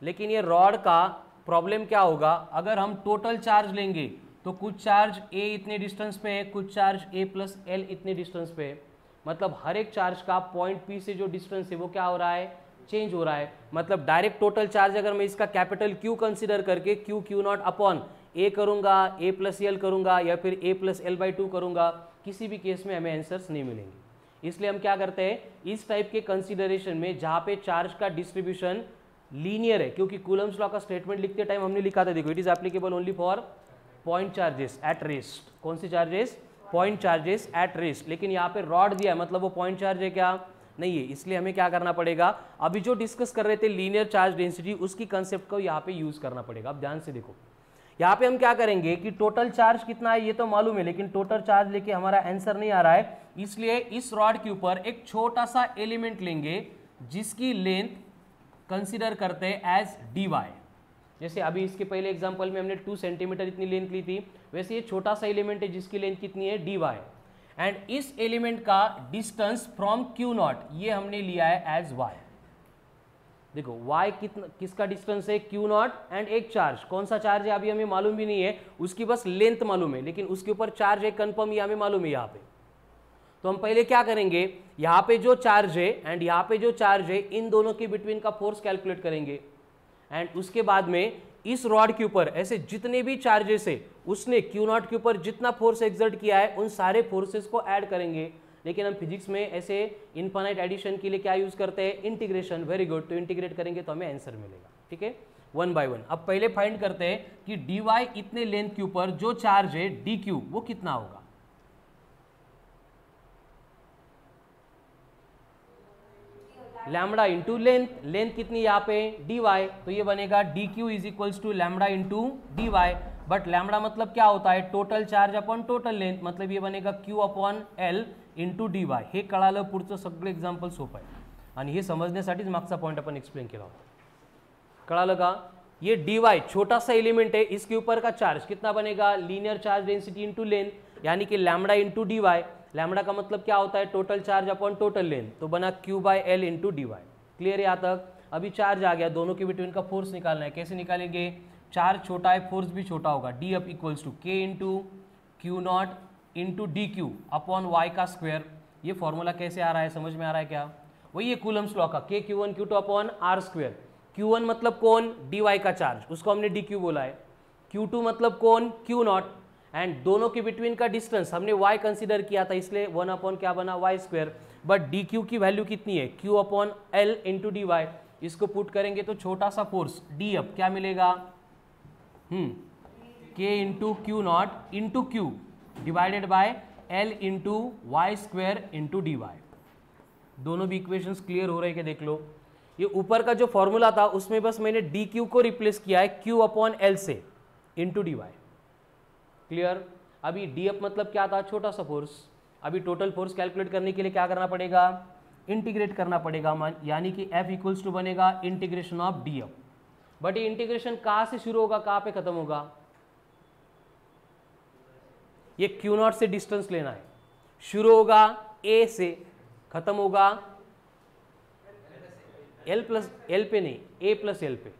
लेकिन ये रॉड का प्रॉब्लम क्या होगा, अगर हम टोटल चार्ज लेंगे तो कुछ चार्ज A इतने डिस्टेंस पे है, कुछ चार्ज A प्लस L इतने डिस्टेंस पे है। मतलब हर एक चार्ज का पॉइंट P से जो डिस्टेंस है वो क्या हो रहा है, चेंज हो रहा है। मतलब डायरेक्ट टोटल चार्ज अगर मैं इसका कैपिटल Q कंसिडर करके Q0 अपॉन A करूंगा, A प्लस L करूंगा या फिर A प्लस L/2 करूंगा, किसी भी केस में हमें आंसर्स नहीं मिलेंगे। इसलिए हम क्या करते हैं, इस टाइप के कंसिडरेशन में जहां पे चार्ज का डिस्ट्रीब्यूशन लीनियर है, क्योंकि कूलम्स लॉ का स्टेटमेंट लिखते टाइम हमने लिखा था, देखो, it is applicable only for point charges at rest. कौन सी charges, point charges at rest. लेकिन यहाँ पे रॉड दिया है, मतलब वो पॉइंट चार्ज है क्या, नहीं है। इसलिए हमें क्या करना पड़ेगा, अभी जो डिस्कस कर रहे थे लीनियर चार्ज डेंसिटी, उसकी कंसेप्ट को यहाँ पे यूज करना पड़ेगा। अब ध्यान से देखो, यहाँ पे हम क्या करेंगे कि टोटल चार्ज कितना है ये तो मालूम है, लेकिन टोटल चार्ज लेके हमारा आंसर नहीं आ रहा है। इसलिए इस रॉड के ऊपर एक छोटा सा एलिमेंट लेंगे जिसकी लेंथ कंसीडर करते हैं एज dy। जैसे अभी इसके पहले एग्जांपल में हमने 2 सेंटीमीटर इतनी लेंथ ली थी, वैसे ये छोटा सा एलिमेंट है जिसकी लेंथ कितनी है, dy। एंड इस एलिमेंट का डिस्टेंस फ्रॉम Q0 ये हमने लिया है एज y। देखो y किसका डिस्टेंस है, Q0 एंड एक चार्ज, कौन सा चार्ज है अभी हमें मालूम भी नहीं है, उसकी बस लेंथ मालूम है, लेकिन उसके ऊपर चार्ज है कंफर्म, ये हमें मालूम है यहाँ पे। तो हम पहले क्या करेंगे, यहाँ पे जो चार्ज है एंड यहाँ पे जो चार्ज है, इन दोनों के बिटवीन का फोर्स कैलकुलेट करेंगे। एंड उसके बाद में इस रॉड के ऊपर ऐसे जितने भी चार्जेस है, उसने Q0 के ऊपर जितना फोर्स एक्सर्ट किया है, उन सारे फोर्सेस को ऐड करेंगे। लेकिन हम फिजिक्स में ऐसे इनफाइनाइट एडिशन के लिए क्या यूज करते हैं, इंटीग्रेशन। वेरी गुड, तो इंटीग्रेट करेंगे तो हमें आंसर मिलेगा। ठीक है, 1 by 1। अब पहले फाइंड करते हैं कि dy इतने लेंथ के ऊपर जो चार्ज है dq वो कितना होगा। लैम्बडा इंटू लेंथ, लेंथ कितनी यहाँ पे dy, तो ये बनेगा dq is equals to lambda into dy। But lambda मतलब क्या होता है, total charge upon total length, मतलब ये बनेगा q upon l into dy। हे कळालं, पुढचं सगळं एक्झाम्पल सोपं आहे आणि हे समजण्यासाठीच मागचा पॉइंट आपण एक्सप्लेन केला होता। कळालं का, ये dy छोटा सा एलिमेंट है, इसके ऊपर का चार्ज कितना बनेगा, linear charge density into length, यानी कि लैम्बडा इंटू dy। लैम्बडा का मतलब क्या होता है, total charge upon total length, तो बना q by L into dy। Clear है यहाँ तक। अभी चार्ज आ गया, दोनों के बिटवीन का फोर्स निकालना है। कैसे निकालेंगे, चार्ज छोटा है, फोर्स भी छोटा होगा। डी अप equals to k into Q0 into D Q upon Y का स्क्वायर। ये फॉर्मूला कैसे आ रहा है, समझ में आ रहा है क्या, वही है कूलम्स लॉ का, k Q1 Q2 upon R square. Q1 मतलब कौन, dy का चार्ज, उसको हमने dq बोला है। Q2 मतलब कौन, Q0, एंड दोनों के बिटवीन का डिस्टेंस हमने y कंसीडर किया था, इसलिए 1 अपॉन क्या बना, y स्क्वायर। बट dq की वैल्यू कितनी है, q upon l into dy। इसको पुट करेंगे तो छोटा सा फोर्स d अप क्या मिलेगा, k into Q0 into q divided by l into Y square into dy। दोनों भी इक्वेशंस क्लियर हो रहे हैं कि देख लो। ये ऊपर का जो फॉर्मूला था उसमें बस मैंने dq को रिप्लेस किया है q अपॉन l से इंटू dy। क्लियर। अभी d अप मतलब क्या था, छोटा सा फोर्स। अभी टोटल फोर्स कैलकुलेट करने के लिए क्या करना पड़ेगा, इंटीग्रेट करना पड़ेगा, यानी कि F इक्वल्स टू बनेगा integration of d up. But ये इंटीग्रेशन कहाँ से शुरू होगा, कहाँ पे खत्म होगा, ये Q0 से डिस्टेंस लेना है, शुरू होगा A से, खत्म होगा L प्लस L पे नहीं, A प्लस L पे।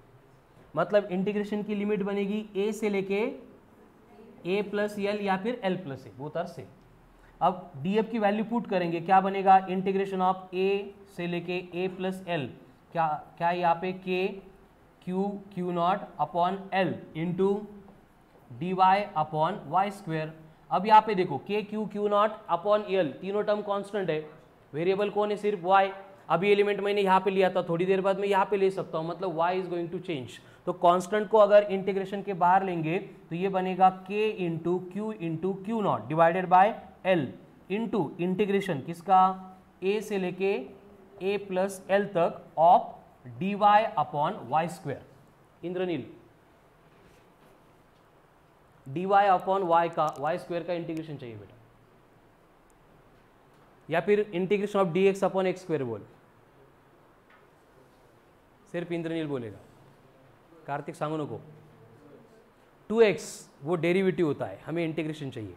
मतलब इंटीग्रेशन की लिमिट बनेगी A से लेके A प्लस L या फिर L plus A, both are same. अब df की वैल्यू पुट करेंगे, क्या बनेगा, इंटीग्रेशन ऑफ A से लेके A प्लस L, क्या यहाँ पे k Q0 upon L into dy upon Y square. अब यहाँ पे देखो k Q0 अपॉन L, तीनों टर्म कांस्टेंट है, वेरिएबल कौन है, सिर्फ y। अभी एलिमेंट मैंने यहाँ पे लिया था, थोड़ी देर बाद मैं यहाँ पे ले सकता हूँ, मतलब y is going to change. तो कांस्टेंट को अगर इंटीग्रेशन के बाहर लेंगे तो ये बनेगा k into Q naught divided by l into integration किसका, a से लेके a प्लस एल तक of dy upon Y square. Indranil, dy upon Y का, वाई स्क्वेयर का इंटीग्रेशन चाहिए बेटा, या फिर integration of dx upon X square बोल। सिर्फ इंद्रनील बोलेगा, कार्तिक सांगू नको। 2x वो डेरिवेटिव होता है, हमें इंटीग्रेशन चाहिए।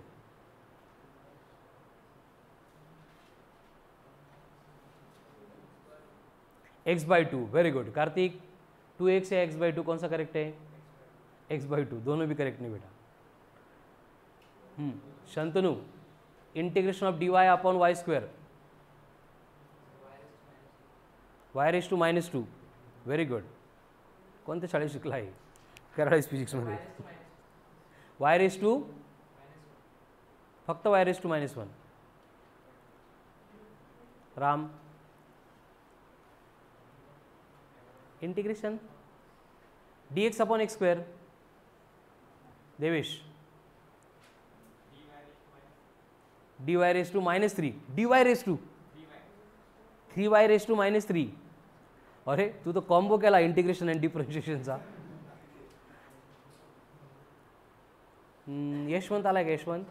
x by two, very good Kartik. 2x या x बाई टू, कौन सा करेक्ट है, x बाई टू, दोनों भी करेक्ट नहीं बेटा। Shantanu, integration of dy upon Y square, y raise to minus two, very good. कोणत्या शाळेत शिकला आहे, कराड फिजिक्समध्ये। y रेस टू, फक्त y raise to minus one. Ram, integration dx upon X square. Devesh, dy raise to minus three, dy raise to 3y raise to minus three. अरे तू तो combo केला इंटिग्रेशन अँड डिफरन्शिएशनचा। यशवंत आलाय का, यशवंत?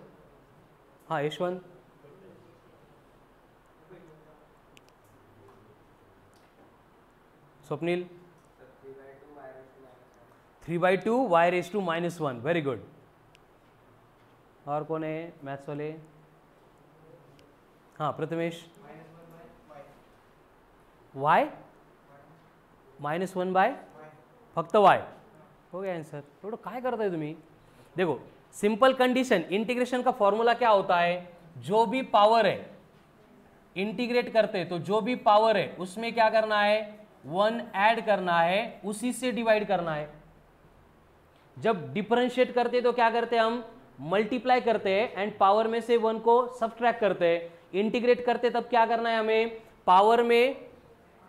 हां Yashwant, Swapnil, 3/2 y raise to minus one, very good. और कौन है मैथ्स वाले? हाँ Prathamesh, y minus one by फक्त y, हो गया आंसर। थोड़ा काय करताय तुम्ही? देखो सिंपल कंडीशन, इंटीग्रेशन का फॉर्मूला क्या होता है, जो भी पावर है इंटीग्रेट करते तो जो भी पावर है उसमें क्या करना है, 1 ऐड करना है, उसी से डिवाइड करना है। जब डिफरेंशिएट करते तो क्या करते हैं, हम मल्टीप्लाई करते हैं एंड पावर में से 1 को सब्ट्रैक्ट करते हैं। इंटीग्रेट करते तब क्या करना है, हमें पावर में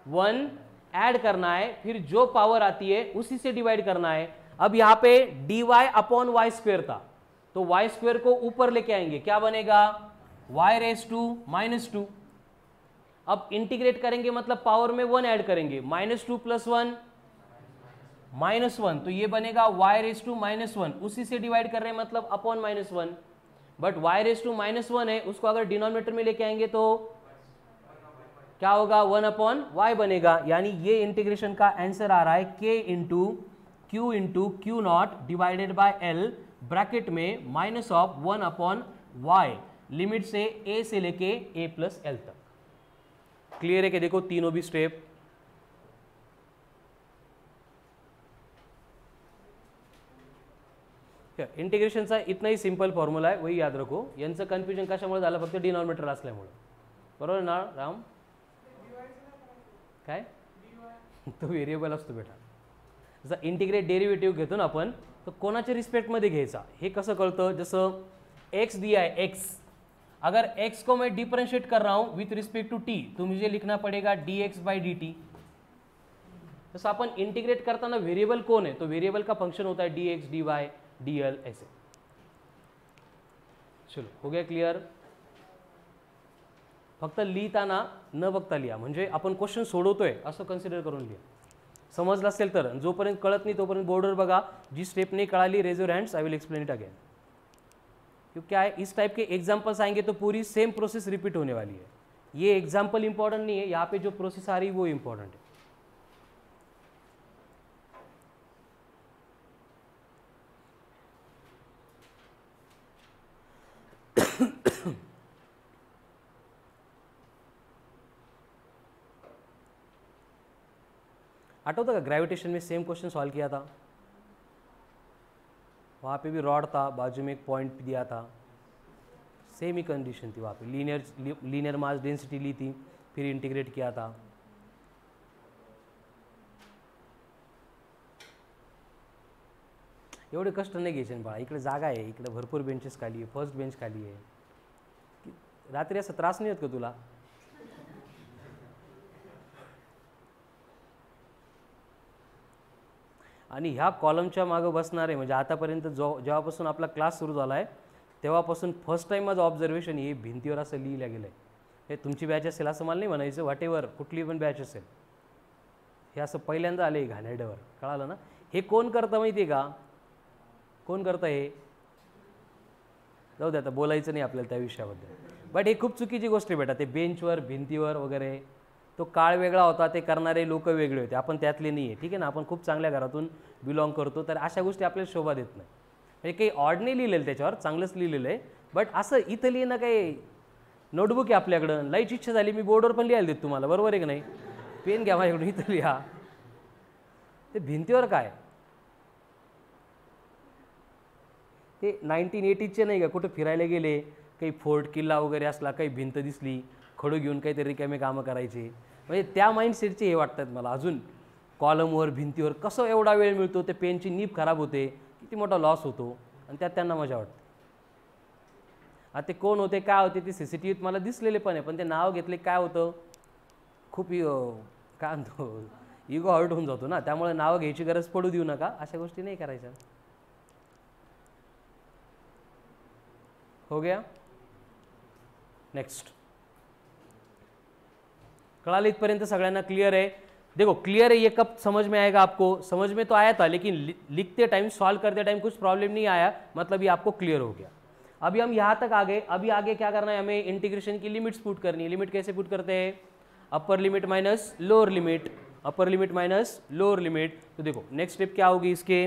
1 ऐड करना है, फिर जो पावर आती है उसी से डिवाइड करना है। अब यहां पे dy अपॉन वाई स्क्वेयर था, तो वाई स्क्वेयर को ऊपर लेके आएंगे, क्या बनेगा, y raise to minus two. अब इंटीग्रेट करेंगे मतलब पावर में 1 ऐड करेंगे, minus two plus one minus one, तो ये बनेगा y raise to minus one, उसी से डिवाइड कर रहे हैं मतलब upon minus one. But y raise to minus one है, उसको अगर डिनोमिनेटर में लेके आएंगे तो क्या होगा, 1 अपॉन वाई बनेगा। यानी ये इंटीग्रेशन का आंसर आ रहा है k into Q naught divided by l, bracket में minus of 1 upon y, limit से a से लेके a प्लस एल तक। क्लियर है कि देखो तीनों भी स्टेप। इंटिग्रेशनचा इतना ही सिंपल फॉर्म्युला आहे, वही याद रखो। यांचं कन्फ्युजन कशामुळे झालं, फक्त डिनॉमिनेटर असल्यामुळे, बरोबर ना राम? काय तो व्हेरिएबल असतो बेटा। जसं इंटिग्रेट डेरिव्हेटिव्ह घेतो ना आपण, तर कोणाच्या रिस्पेक्टमध्ये घ्यायचा हे कसं कळतं, जसं एक्स दिया है एक्स, अगर x को मैं डिफरेंशिएट कर रहा हूं विथ रिस्पेक्ट टू t, तो मुझे लिखना पड़ेगा dx बाई dt। जैसे अपन इंटीग्रेट करताना वेरिएबल कौन है, तो वेरिएबल का फंक्शन होता है dx dy dl ऐसे। चलो हो गया क्लियर। फक्त लिहिताना न बघता लिहा, म्हणजे आपण क्वेश्चन सोडवतोय असं कन्सिडर करून लिहा। समजलं असेल तर, जोपर्यंत कळत नाही तोपर्यंत बोर्डवर बघा, जी स्टेप नहीं कळाली raise your hands, I will explain it again. क्योंकि क्या है, इस टाइप के एग्जाम्पल्स आएंगे तो पूरी सेम प्रोसेस रिपीट होने वाली है। ये एग्जाम्पल इंपॉर्टेंट नहीं है, यहाँ पे जो प्रोसेस आ रही है वो इंपॉर्टेंट है। आठवता का ग्रेविटेशन में सेम क्वेश्चन सॉल्व किया था, वहाँ पे भी रॉड था, बाजू में एक पॉइंट दिया था, सेम ही कंडीशन थी। वहाँ पे लीनियर मास डेंसिटी ली थी, फिर इंटीग्रेट किया था। एवढे कष्ट नाही घ्यायचे बाळा, इकडे जागा आहे, इकडे भरपूर बेंचेस खाली आहे, फर्स्ट बेंच खाली आहे, रात्री असा त्रास नाही होत का तुला? आणि ह्या कॉलमच्या मागं बसणारे म्हणजे आतापर्यंत जेव्हापासून आपला क्लास सुरू झाला आहे तेव्हापासून फर्स्ट टाईम माझं ऑब्झर्वेशन हे भिंतीवर असं लिहिलं गेलं आहे. हे तुमची बॅच असेल असं मला नाही म्हणायचं, व्हॉटेवर कुठली पण बॅच असेल, हे असं पहिल्यांदा आले घाणेरड्यावर. कळालं ना? हे कोण करतं माहिती आहे का? कोण करतं हे? जाऊ दे, आता बोलायचं नाही आपल्याला त्या विषयाबद्दल. बट हे खूप चुकीची गोष्ट आहे बेटा. ते बेंचवर भिंतीवर वगैरे तो काळ वेगळा होता, ते करणारे लोक वेगळे होते, आपण त्यातले नाही आहे. ठीक आहे ना? आपण खूप चांगल्या घरातून बिलॉंग करतो, तर अशा गोष्टी आपल्याला शोभा देत नाही. म्हणजे काही ऑड नाही लिहिलेलं त्याच्यावर, चांगलंच लिहिलेलं आहे. बट असं इथं लिहिणं काही नोटबुक आहे आपल्याकडं, लाईची इच्छा झाली मी बोर्डवर पण लिहायला देत तुम्हाला, बरोबर आहे की नाही? पेन घ्या माझ्याकडून, इथं लिहा. ते भिंतीवर काय ते 1980चे नाही का, कुठं फिरायला गेले, काही फोर्ट किल्ला वगैरे असला, काही भिंत दिसली, खडू घेऊन काहीतरी रिकामे कामं करायचे. म्हणजे त्या माइंडसेटचे हे वाटतात मला. अजून कॉलमवर भिंतीवर कसं एवढा वेळ मिळतो, ते पेनची नीब खराब होते, किती मोठा लॉस होतो, आणि त्यात त्यांना मजा वाटते. आता ते कोण होते काय होते ते CCTVत मला दिसलेले पण आहे, पण ते नाव घेतले काय होतं, खूप काय म्हणतो इगो हर्ट होऊन जातो ना. त्यामुळे नावं घ्यायची गरज पडू देऊ नका, अशा गोष्टी नाही करायच्या. हो गया? नेक्स्ट. कड़ा इतपर्यंत सगळ्यांना क्लियर है? देखो क्लियर है, ये कब समझ में आएगा आपको? समझ में तो आया था, लेकिन लिखते टाइम सॉल्व करते टाइम कुछ प्रॉब्लम नहीं आया, मतलब ये आपको क्लियर हो गया. अभी हम यहाँ तक आ गए. अभी आगे क्या करना है, हमें इंटीग्रेशन की लिमिट्स पुट करनी है. लिमिट कैसे पुट करते हैं? अपर लिमिट माइनस लोअर लिमिट, अपर लिमिट माइनस लोअर लिमिट. तो देखो नेक्स्ट स्टेप क्या होगी इसके,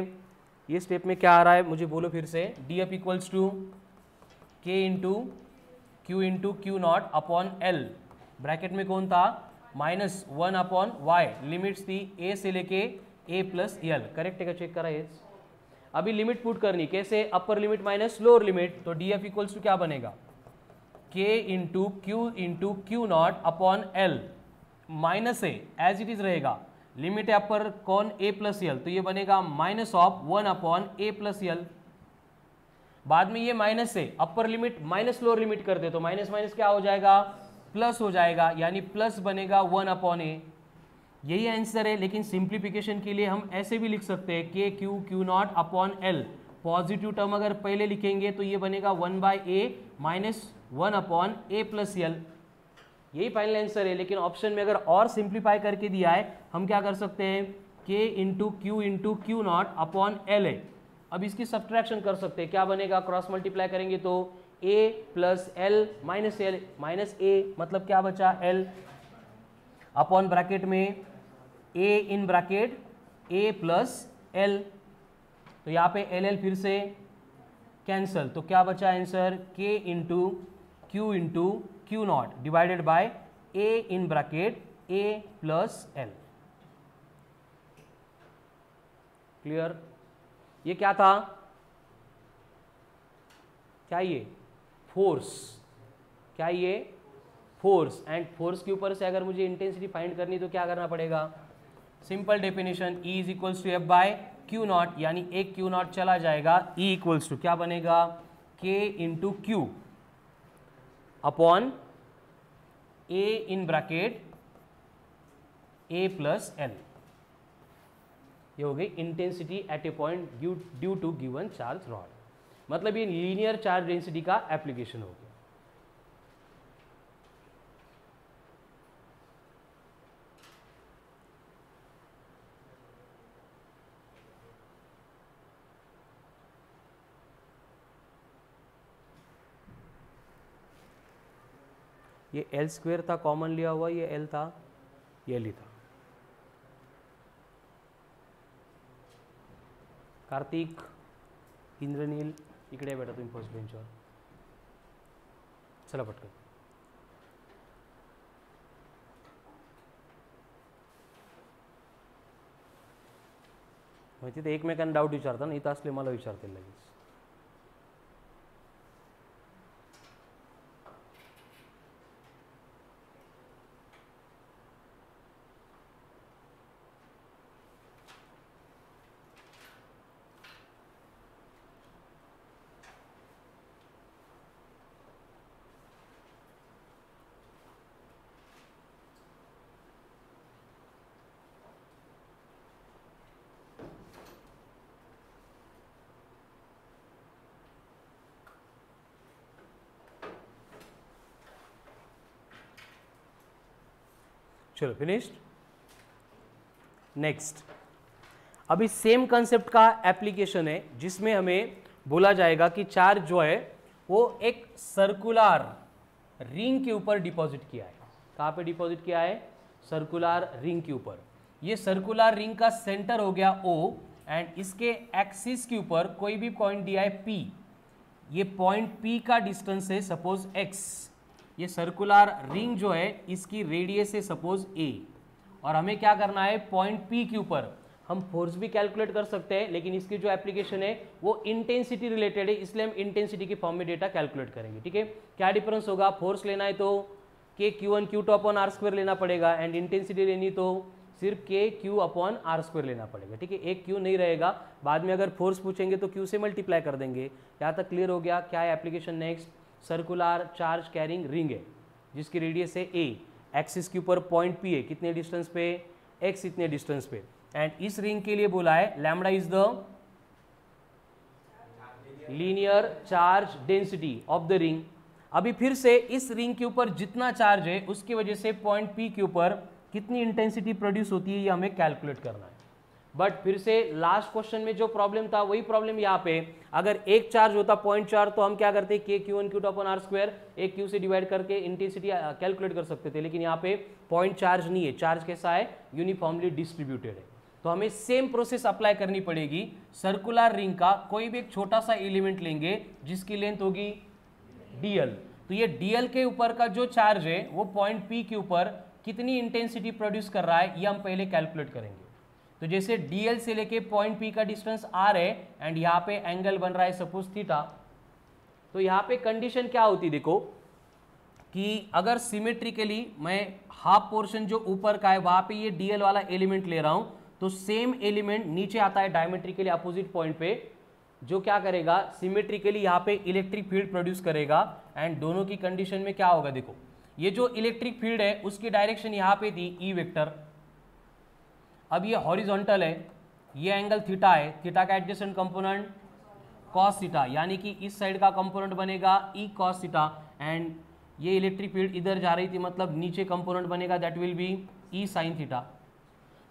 ये स्टेप में क्या आ रहा है मुझे बोलो फिर से. DF equals to K into Q naught upon L. Bracket में कौन था? -1 अपॉन y. लिमिट्स थी a से लेके a प्लस एल. करेक्ट है क्या? चेक करा ये. अभी लिमिट पुट करनी कैसे? Upper limit minus lower limit. तो DF इक्वल्स टू क्या बनेगा? K into Q naught upon L. Minus A as it is रहेगा. लिमिट है अपर कौन? a प्लस एल, तो ये बनेगा -1 अपॉन a प्लस एल. बाद में ये माइनस है, अपर लिमिट माइनस लोअर लिमिट कर दे तो माइनस माइनस क्या हो जाएगा? प्लस हो जाएगा, यानी प्लस बनेगा 1 अपॉन ए. यही आंसर है, लेकिन सिंप्लीफिकेशन के लिए हम ऐसे भी लिख सकते हैं के Q naught upon L. Positive term अगर पहले लिखेंगे तो ये बनेगा 1/a minus 1 upon a plus L. यही फाइनल आंसर है, लेकिन ऑप्शन में अगर और सिंप्लीफाई करके दिया है, हम क्या कर सकते हैं? के into Q naught upon L है. अब इसकी सब्ट्रैक्शन कर सकते हैं, क्या बनेगा? क्रॉस मल्टीप्लाई करेंगे तो a plus l minus l minus a, मतलब क्या बचा? एल अपॉन ब्रैकेट में a in bracket a plus l. तो यहाँ पे एल फिर से कैंसल, तो क्या बचा answer? k into Q naught divided bye a in bracket a plus L. Clear? ये क्या था? क्या ये? फोर्स. क्या ये? फोर्स. एंड फोर्स के ऊपर से अगर मुझे इंटेंसिटी फाइंड करनी तो क्या करना पड़ेगा? Simple definition, E is equals to F by Q naught, यानी एक क्यू नॉट चला जाएगा. E इक्वल्स टू क्या बनेगा? K into Q upon A in bracket A plus L. ये हो गई intensity at a point due to given charge rod. मतलब ये लीनियर चार्ज डेंसिटी का एप्लीकेशन हो गया. ये एल स्क्वेयर था कॉमन लिया हुआ, ये एल था, ये एल ही था. कार्तिक, इंद्रनील इकडे बेटा तुम्ही फर्स्ट बेंचवर. चला पटकन. म्हणजे तिथे एकमेकांना डाऊट विचारता ना, इथं असले मला विचारतील लगेच. चलो फिनिश्ड। नेक्स्ट, अभी सेम कंसेप्ट का एप्लीकेशन है जिसमें हमें बोला जाएगा कि चार्ज जो है वो एक सर्कुलर रिंग के ऊपर डिपॉजिट किया है। कहाँ पे डिपॉजिट किया है? सर्कुलर रिंग के ऊपर। ये सर्कुलर रिंग का सेंटर हो गया O एंड इसके एक्सिस के ऊपर कोई भी पॉइंट दिया है P। ये पॉइंट P का डिस्टेंस है सपोज x। ये सर्कुलर रिंग जो है इसकी रेडियस है सपोज a और हमें क्या करना है? पॉइंट P के ऊपर हम फोर्स भी कैलकुलेट कर सकते हैं, लेकिन इसकी जो एप्लीकेशन है वो इंटेंसिटी रिलेटेड है, इसलिए हम इंटेंसिटी की फॉर्म में डेटा कैलकुलेट करेंगे। ठीक है, क्या डिफरेंस होगा? फोर्स लेना है तो k q1 q2 upon r square लेना पड़ेगा एंड इंटेंसिटी लेनी तो सिर्फ k q upon r square लेना पड़ेगा। ठीक है, एक q नहीं रहेगा, बाद में अगर फोर्स पूछेंगे तो q से मल्टीप्लाई कर देंगे। यहाँ तक क्लियर हो गया? क्या है application? Next, circular charge carrying ring है जिसकी रेडियस है a, एक्सिस के ऊपर पॉइंट P है, कितने डिस्टेंस पे? x इतने डिस्टेंस पे, एंड इस रिंग के लिए बोला है lambda is the linear charge density of the ring. अभी फिर से इस रिंग के ऊपर जितना चार्ज है उसकी वजह से पॉइंट P के ऊपर कितनी इंटेंसिटी प्रोड्यूस होती है ये हमें कैलकुलेट करना है। बट फिर से लास्ट क्वेश्चन में जो प्रॉब्लम था वही प्रॉब्लम यहाँ पे, अगर एक चार्ज होता पॉइंट चार्ज तो हम क्या करते k q1 q2 upon r square एक q से डिवाइड करके इंटेंसिटी कैलकुलेट कर सकते थे, लेकिन यहाँ पे पॉइंट चार्ज नहीं है। चार्ज कैसा है? यूनिफॉर्मली डिस्ट्रीब्यूटेड है। तो हमें सेम प्रोसेस अप्लाई करनी पड़ेगी। सर्कुलर रिंग का कोई भी एक छोटा सा एलिमेंट लेंगे जिसकी लेंथ होगी dl, तो ये dl के ऊपर का जो चार्ज है वो पॉइंट P के ऊपर कितनी इंटेंसिटी प्रोड्यूस कर रहा है ये हम पहले कैलकुलेट करेंगे। तो जैसे dl से लेके पॉइंट P का डिस्टेंस r है एंड यहाँ पे एंगल बन रहा है सपोज थीटा, तो यहाँ पे कंडीशन क्या होती देखो कि अगर सिमेट्रिकली मैं हाफ पोर्शन जो ऊपर का है वहां पे ये dl वाला एलिमेंट ले रहा हूं तो सेम एलिमेंट नीचे आता है डायमेट्रिकली अपोजिट पॉइंट पे, जो क्या करेगा? सिमेट्रिकली यहाँ पे इलेक्ट्रिक फील्ड प्रोड्यूस करेगा एंड दोनों की कंडीशन में क्या होगा देखो, ये जो इलेक्ट्रिक फील्ड है उसकी डायरेक्शन यहाँ पे थी ई वेक्टर। अब ये हॉरिजॉन्टल है, ये एंगल थीटा है, थीटा का एडजेसेंट कंपोनेंट कॉस थीटा, यानी कि इस साइड का कंपोनेंट बनेगा ई कॉस थीटा एंड ये इलेक्ट्रिक फील्ड इधर जा रही थी मतलब नीचे कंपोनेंट बनेगा that will be E sine theta.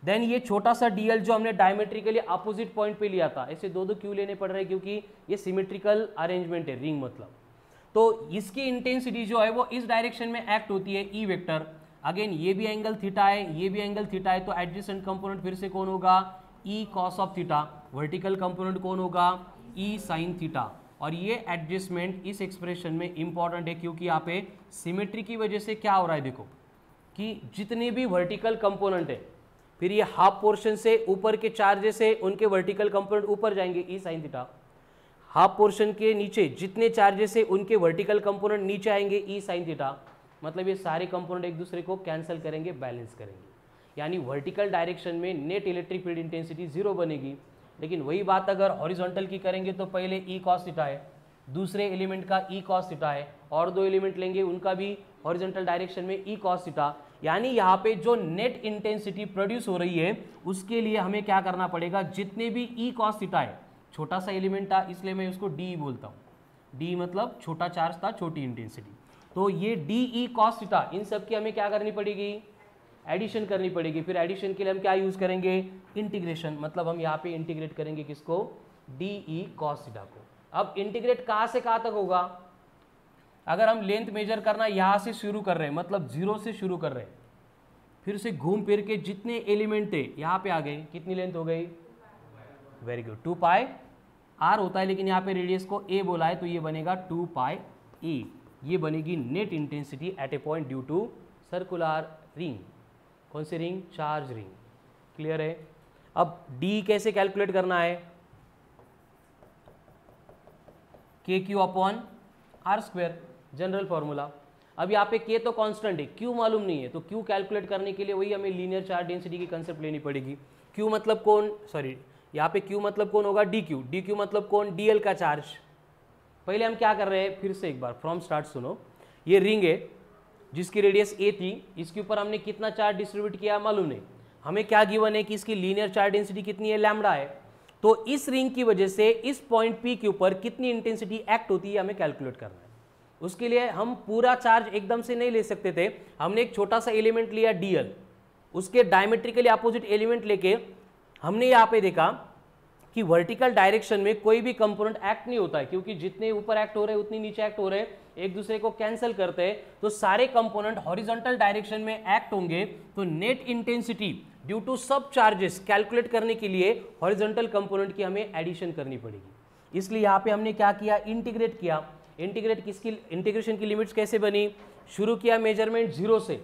Then ये छोटा सा dl जो हमने डायमेट्रिकली अपोजिट पॉइंट पे लिया था, ऐसे दो क्यों लेने पड़ रहे हैं? क्योंकि ये सिमेट्रिकल अरेंजमेंट है रिंग मतलब, तो इसकी इंटेंसिटी जो है वो इस डायरेक्शन में एक्ट होती है ई वेक्टर। अगेन ये भी एंगल थीटा है, ये भी एंगल थीटा है, तो एडजेसेंट कंपोनेंट फिर से कौन होगा? ई cos of theta. Vertical component कौन होगा? ई साइन थीटा। और ये एडजस्टमेंट इस एक्सप्रेशन में इंपॉर्टेंट है क्योंकि यहाँ पे सिमेट्री की वजह से क्या हो रहा है देखो कि जितने भी वर्टिकल कंपोनेंट है फिर ये हाफ पोर्शन से ऊपर के चार्जेस से उनके वर्टिकल कंपोनेंट ऊपर जाएंगे ई साइन थीटा, हाफ पोर्शन के नीचे जितने चार्जेस है उनके वर्टिकल कंपोनेंट नीचे आएंगे ई साइन थीटा, मतलब ये सारे कंपोनेंट एक दूसरे को कैंसिल करेंगे, बैलेंस करेंगे, यानी वर्टिकल डायरेक्शन में net electric field intensity zero बनेगी। लेकिन वही बात अगर हॉरिजॉन्टल की करेंगे तो पहले ई कॉस थीटा है, दूसरे एलिमेंट का ई कॉस थीटा है, और दो एलिमेंट लेंगे उनका भी हॉरिजॉन्टल डायरेक्शन में ई कॉस थीटा, यानी यहाँ पे जो नेट इंटेंसिटी प्रोड्यूस हो रही है उसके लिए हमें क्या करना पड़ेगा? जितने भी ई कॉस थीटा है, छोटा सा एलिमेंट था इसलिए मैं उसको डी बोलता हूँ, डी मतलब छोटा चार्ज था, छोटी इंटेंसिटी, तो ये D E cos theta in सब की हमें क्या करनी पड़ेगी? एडिशन करनी पड़ेगी। फिर एडिशन के लिए हम क्या यूज करेंगे? इंटीग्रेशन, मतलब हम यहाँ पे इंटीग्रेट करेंगे किसको? डी ई कॉस थीटा को। अब इंटीग्रेट कहाँ से कहाँ तक होगा? अगर हम लेंथ मेजर करना यहाँ से शुरू कर रहे हैं, मतलब जीरो से शुरू कर रहे हैं, फिर से घूम फिर के जितने एलिमेंट थे यहाँ पे आ गए, कितनी लेंथ हो गई? वेरी गुड, 2 पाई आर होता है, लेकिन यहाँ पे रेडियस को ए बोला है तो ये बनेगा 2 पाई ए। ये बनेगी net intensity at a point due to circular ring. कौन सी रिंग? Charge ring. क्लियर है? अब डी कैसे कैलकुलेट करना है? K Q upon R square, general formula. अब यहाँ पे k तो कांस्टेंट है, q मालूम नहीं है, तो q कैलकुलेट करने के लिए वही हमें लीनियर चार्ज डेंसिटी की कंसेप्ट लेनी पड़ेगी। q मतलब कौन? सॉरी, यहाँ पे q मतलब कौन होगा? dq। dq मतलब कौन? dl का चार्ज। पहले हम क्या कर रहे हैं? फिर से एक बार फ्रॉम स्टार्ट सुनो। ये रिंग है जिसकी रेडियस a थी, इसके ऊपर हमने कितना चार्ज डिस्ट्रीब्यूट किया मालूम नहीं, हमें क्या गिवन है कि इसकी लीनियर चार्ज डेंसिटी कितनी है? लैम्बडा है। तो इस रिंग की वजह से इस पॉइंट P के ऊपर कितनी इंटेंसिटी एक्ट होती है हमें कैलकुलेट करना है। उसके लिए हम पूरा चार्ज एकदम से नहीं ले सकते थे, हमने एक छोटा सा एलिमेंट लिया dl, उसके डायमेट्रिकली अपोजिट एलिमेंट लेके हमने यहाँ पे देखा कि वर्टिकल डायरेक्शन में कोई भी कंपोनेंट एक्ट नहीं होता है, क्योंकि जितने ऊपर एक्ट हो रहे हैं उतनी नीचे एक्ट हो रहे हैं, एक दूसरे को कैंसिल करते हैं, तो सारे कंपोनेंट हॉरिजॉन्टल डायरेक्शन में एक्ट होंगे। तो नेट इंटेंसिटी ड्यू टू सब चार्जेस कैलकुलेट करने के लिए हॉरिजॉन्टल कंपोनेंट की हमें एडिशन करनी पड़ेगी। इसलिए यहाँ पे हमने क्या किया, इंटीग्रेट किया। इंटीग्रेशन की लिमिट्स कैसे बनी, शुरू किया मेजरमेंट 0 से,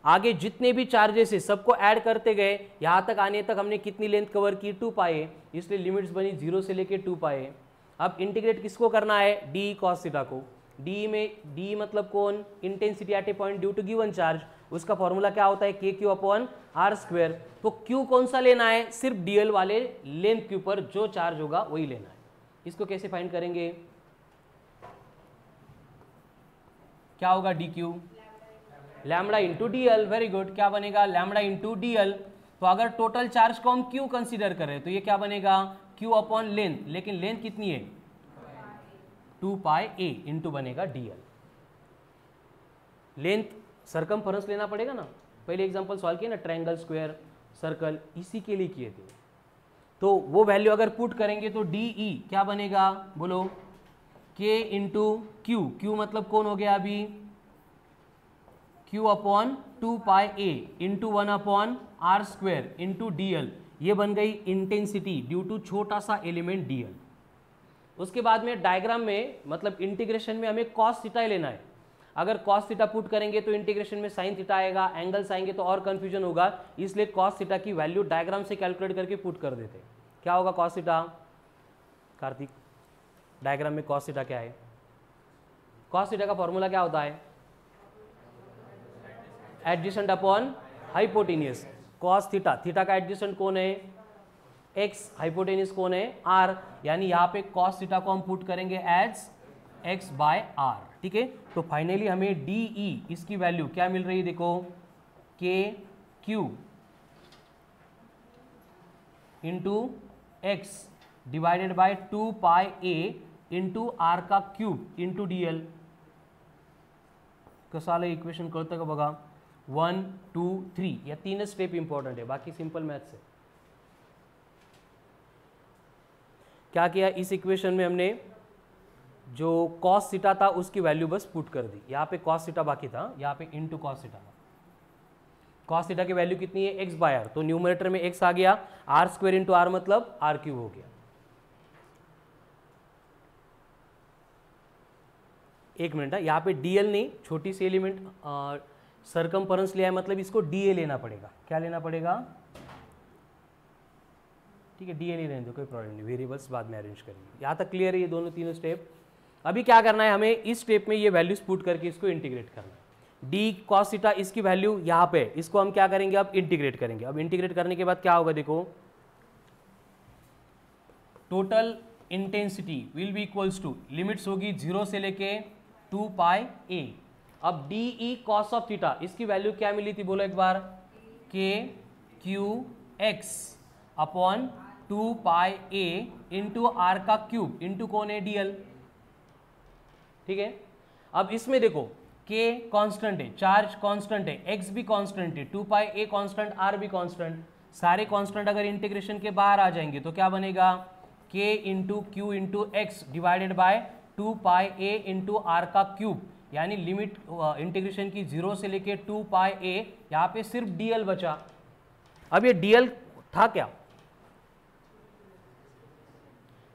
आगे जितने भी चार्जेस है सबको ऐड करते गए, यहाँ तक आने तक हमने कितनी लेंथ कवर की, 2 पाए, इसलिए लिमिट्स बनी 0 से लेके 2 पाए। अब इंटीग्रेट किसको करना है, डी कॉस थीटा को। डी में डी मतलब कौन, intensity at a point due to given charge, उसका फॉर्मूला क्या होता है, K Q upon R square. तो क्यू कौन सा लेना है, सिर्फ डीएल वाले लेंथ के ऊपर जो चार्ज होगा वही लेना है। इसको कैसे फाइंड करेंगे, क्या होगा, D Q lambda into DL. Very good, क्या बनेगा, लैम्बडा इंटू डीएल। तो अगर टोटल चार्ज को हम क्यू कंसीडर करें तो ये क्या बनेगा, क्यू अपॉन लेंथ, लेकिन लेंथ कितनी है, 2 पाई ए इंटू बनेगा डीएल। लेंथ सरकमफेरेंस लेना पड़ेगा ना, पहले एग्जांपल सॉल्व किए ना, ट्रायंगल, स्क्वायर, सर्कल, इसी के लिए किए थे। तो वो वैल्यू अगर पुट करेंगे तो डी ई क्या बनेगा, बोलो, के इंटू क्यू, क्यू मतलब कौन हो गया अभी, Q upon 2 pi A into 1 upon R square into DL. ये बन गई इंटेंसिटी ड्यू टू छोटा सा एलिमेंट डीएल। उसके बाद में डायग्राम में मतलब इंटीग्रेशन में हमें कॉस थीटा लेना है। अगर कॉस थीटा पुट करेंगे तो इंटीग्रेशन में साइन थीटा आएगा, एंगल्स आएंगे तो और कंफ्यूजन होगा, इसलिए कॉस थीटा की वैल्यू डायग्राम से कैलकुलेट करके पुट कर देते। क्या होगा कॉस थीटा, कार्तिक, डायग्राम में कॉस थीटा क्या है, कॉस थीटा का फॉर्मूला क्या होता है, adjacent upon hypotenuse. Cos theta, theta का एडजेसेंट कौन है, एक्स, हाइपोटेनियस कौन है, आर, यानी यहाँ पे कॉस थीटा को हम पुट करेंगे एज एक्स बाय आर। ठीक है, तो फाइनली हमें डी ई इसकी वैल्यू क्या मिल रही है, देखो, K Q into X divided by 2 pi A into R का क्यूब इंटू डीएल। कसाला इक्वेशन कळतं का बघा, 1 2 3 या 3 स्टेप इंपॉर्टेंट है, बाकी सिंपल मैथ्स है। क्या किया, इस इक्वेशन में हमने जो कॉस थीटा था उसकी वैल्यू बस पुट कर दी। यहाँ पे कॉस थीटा बाकी था, यहाँ पे into cos theta. Cos theta की वैल्यू कितनी है, एक्स बाय आर, तो न्यूमरेटर में एक्स आ गया, आर स्क्वायर इंटू आर मतलब आर क्यूब हो गया। एक मिनट है, यहाँ पे डीएल नहीं, छोटी सी एलिमेंट सरकमफेरेंस लिया है, मतलब इसको डीए लेना पड़ेगा। क्या लेना पड़ेगा, ठीक है, डीए नहीं रहने दो, कोई प्रॉब्लम नहीं, वेरिएबल्स बाद में अरेंज करेंगे। यहाँ तक क्लियर है ये दोनों तीनों स्टेप। अभी क्या करना है, हमें इस स्टेप में ये वैल्यूज पुट करके इसको इंटीग्रेट करना है। डी कॉस थीटा इसकी वैल्यू यहाँ पे, इसको हम क्या करेंगे, अब इंटीग्रेट करेंगे। अब इंटीग्रेट करने के बाद क्या होगा, देखो, total intensity will be equals to, limits होगी 0 से लेके 2 पाई ए। अब D E cos of theta इसकी वैल्यू क्या मिली थी, बोलो एक बार, K Q X upon 2 pi A into R का क्यूब इंटू कौन है, डीएल। ठीक है, अब इसमें देखो, के कांस्टेंट है, चार्ज कांस्टेंट है, एक्स भी कांस्टेंट है, 2 पाई ए कांस्टेंट, आर भी कांस्टेंट, सारे कांस्टेंट अगर इंटीग्रेशन के बाहर आ जाएंगे तो क्या बनेगा, K into Q into X divided by 2 pi A into R का क्यूब, यानी लिमिट इंटीग्रेशन की 0 से लेके 2 पाई ए, यहाँ पे सिर्फ डीएल बचा। अब ये डीएल था क्या,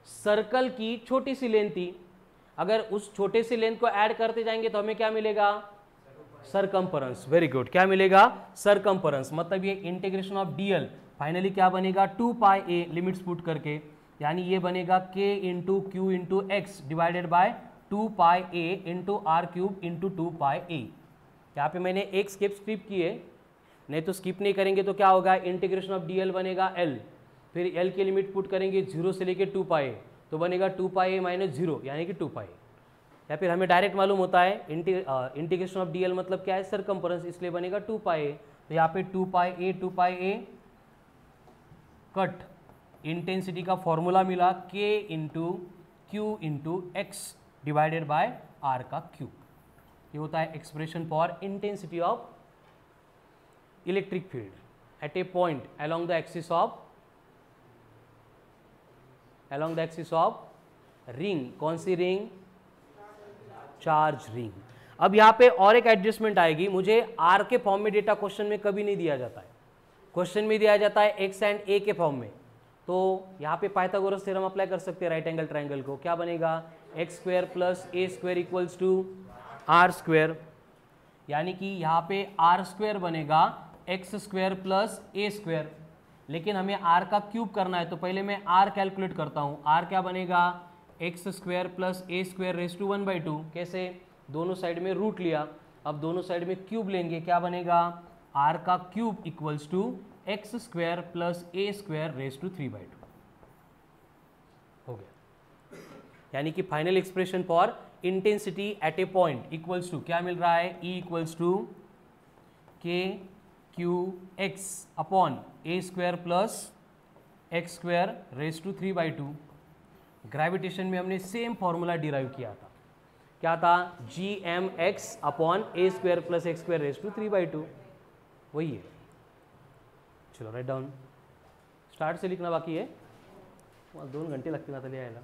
सर्कल की छोटी सी लेंथ थी, अगर उस छोटे से लेंथ को ऐड करते जाएंगे तो हमें क्या मिलेगा, सरकमफेरेंस। वेरी गुड, क्या मिलेगा, सरकमफेरेंस। मतलब ये इंटीग्रेशन ऑफ डीएल फाइनली क्या बनेगा, 2 पाई ए लिमिट्स पुट करके, यानी ये बनेगा K into Q into X divided by 2 pi A into R cube into 2 pi A. यहाँ पे मैंने एक स्किप की है, नहीं तो स्किप नहीं करेंगे तो क्या होगा, इंटीग्रेशन ऑफ डीएल बनेगा एल, फिर एल की लिमिट पुट करेंगे 0 से लेके 2 पाई तो बनेगा 2 पाई ए माइनस 0 यानी कि 2 पाई, या फिर हमें डायरेक्ट मालूम होता है इंटीग्रेशन ऑफ डीएल मतलब क्या है, सरकमफेरेंस, इसलिए बनेगा 2 पाई। तो यहाँ पे 2 पाई ए कट, इंटेंसिटी का फॉर्मूला मिला K into Q into X divided by R का क्यूब। ये होता है expression for intensity of electric field. at a point along the axis of ring. कौन सी रिंग? Charge ring. अब यहां पे और एक एडजस्टमेंट आएगी. मुझे आर के फॉर्म में डेटा क्वेश्चन में कभी नहीं दिया जाता है. क्वेश्चन में दिया जाता है एक्स एंड ए के फॉर्म में. तो यहां पे पाइथागोरस थ्योरम अप्लाई कर सकते हैं राइट एंगल ट्राइंगल को. क्या बनेगा? X square plus A square equals to R square. यानी कि यहाँ पे आर स्क्वायर बनेगा X square plus A square. लेकिन हमें आर का क्यूब करना है तो पहले मैं आर कैलकुलेट करता हूँ. आर क्या बनेगा? X square plus A square raise to 1/2. कैसे? दोनों साइड में रूट लिया. अब दोनों साइड में क्यूब लेंगे. क्या बनेगा? आर का cube equals to X square plus A square raise to 3/2 हो गया. यानी कि final expression for intensity at a point equals to क्या मिल रहा है? ई इक्वल्स टू के Q X upon A square plus X square raise to 3/2. Gravitation में हमने सेम फॉर्मूला डिराइव किया था. क्या था? G M X upon A square plus X square raise to 3/2. वही है. चलो राइट डाउन. स्टार्ट से लिखना बाकी है. 2 घंटे लगते ना लिहायला.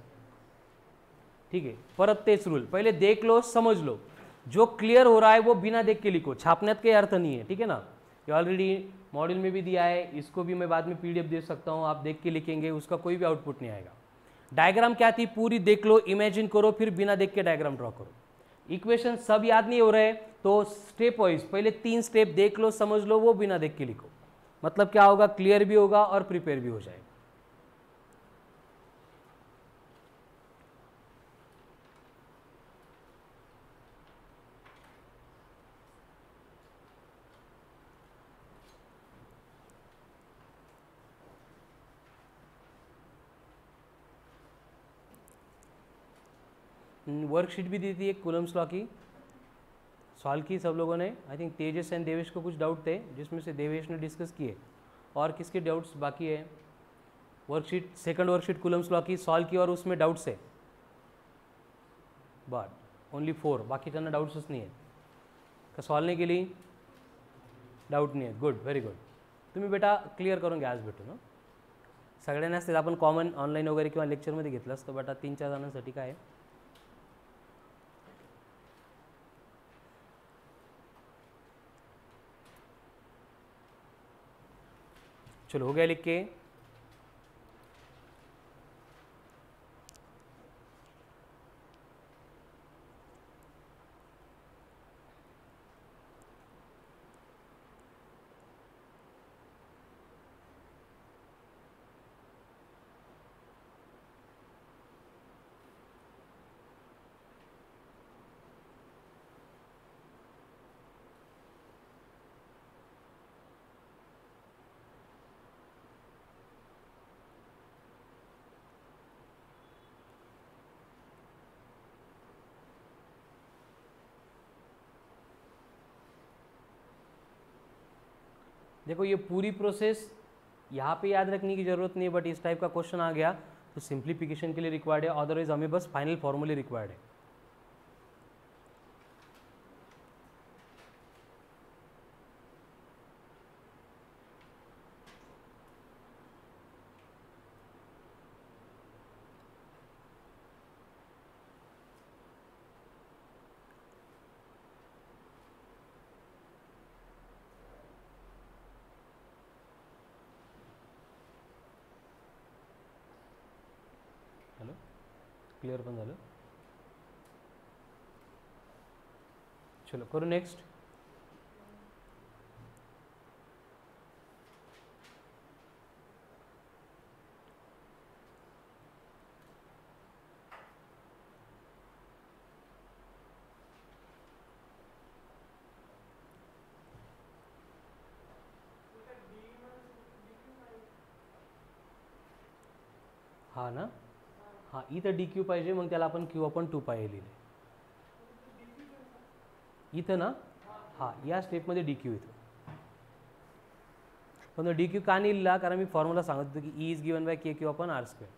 ठीक है. परत तेच रूल. पहले देख लो, समझ लो. जो क्लियर हो रहा है वो बिना देख के लिखो. छापने का अर्थ नहीं है. ठीक है ना. ये ऑलरेडी मॉड्यूल में भी दिया है. इसको भी मैं बाद में पीडीएफ दे सकता हूँ. आप देख के लिखेंगे, उसका कोई भी आउटपुट नहीं आएगा. डायग्राम क्या थी पूरी देख लो, इमेजिन करो, फिर बिना देख के डायग्राम ड्रॉ करो. इक्वेशन सब याद नहीं हो रहे तो स्टेप वाइज पहले 3 स्टेप देख लो, समझ लो, वो बिना देख के लिखो. मतलब क्या होगा? क्लियर भी होगा और प्रिपेयर भी हो जाएगा. वर्कशीट भी दी थी एक कूलम्स लॉ की, सॉल्व की सब लोगों ने. I think Tejas and Devesh को कुछ डाउट थे, जिसमें से देवेश ने डिस्कस किए. और किसके डाउट्स बाकी है? Worksheet, second worksheet Coulomb's law की सॉल्व की और उसमें डाउट्स है. But only 4. बाकी त्यांना डाउट्सच नाही आहेत का? सॉल्व नाही केली? डाऊट नाही आहेत. Good, very good. तुम्ही बेटा क्लिअर करून घ्या, आज भेटू ना. सगळ्यांनाच ते आपण कॉमन ऑनलाईन वगैरे किंवा लेक्चरमध्ये घेतलं असतं. बेटा 3-4 जणांसाठी काय आहे. चलो हो गया लिख के. देखो ये पूरी प्रोसेस यहाँ पे याद रखने की ज़रूरत नहीं है, बट इस टाइप का क्वेश्चन आ गया तो सिंप्लीफिकेशन के लिए रिक्वायर्ड है. अदरवाइज हमें बस फाइनल फॉर्मूले रिक्वायर्ड है. क्लियर पण झालं. चलो करू नेक्स्ट. हाँ ना. हाँ इथं डी क्यू पाहिजे, मग त्याला आपण क्यू आपण 2π लिहिले इथं ना. हां या स्टेपमध्ये डी क्यू इथं. पण डी क्यू का नाही लिहिला? कारण मी फॉर्म्युला सांगत होतो की ई इज गिवन बाय के क्यू अपॉन आर स्क्वेअर.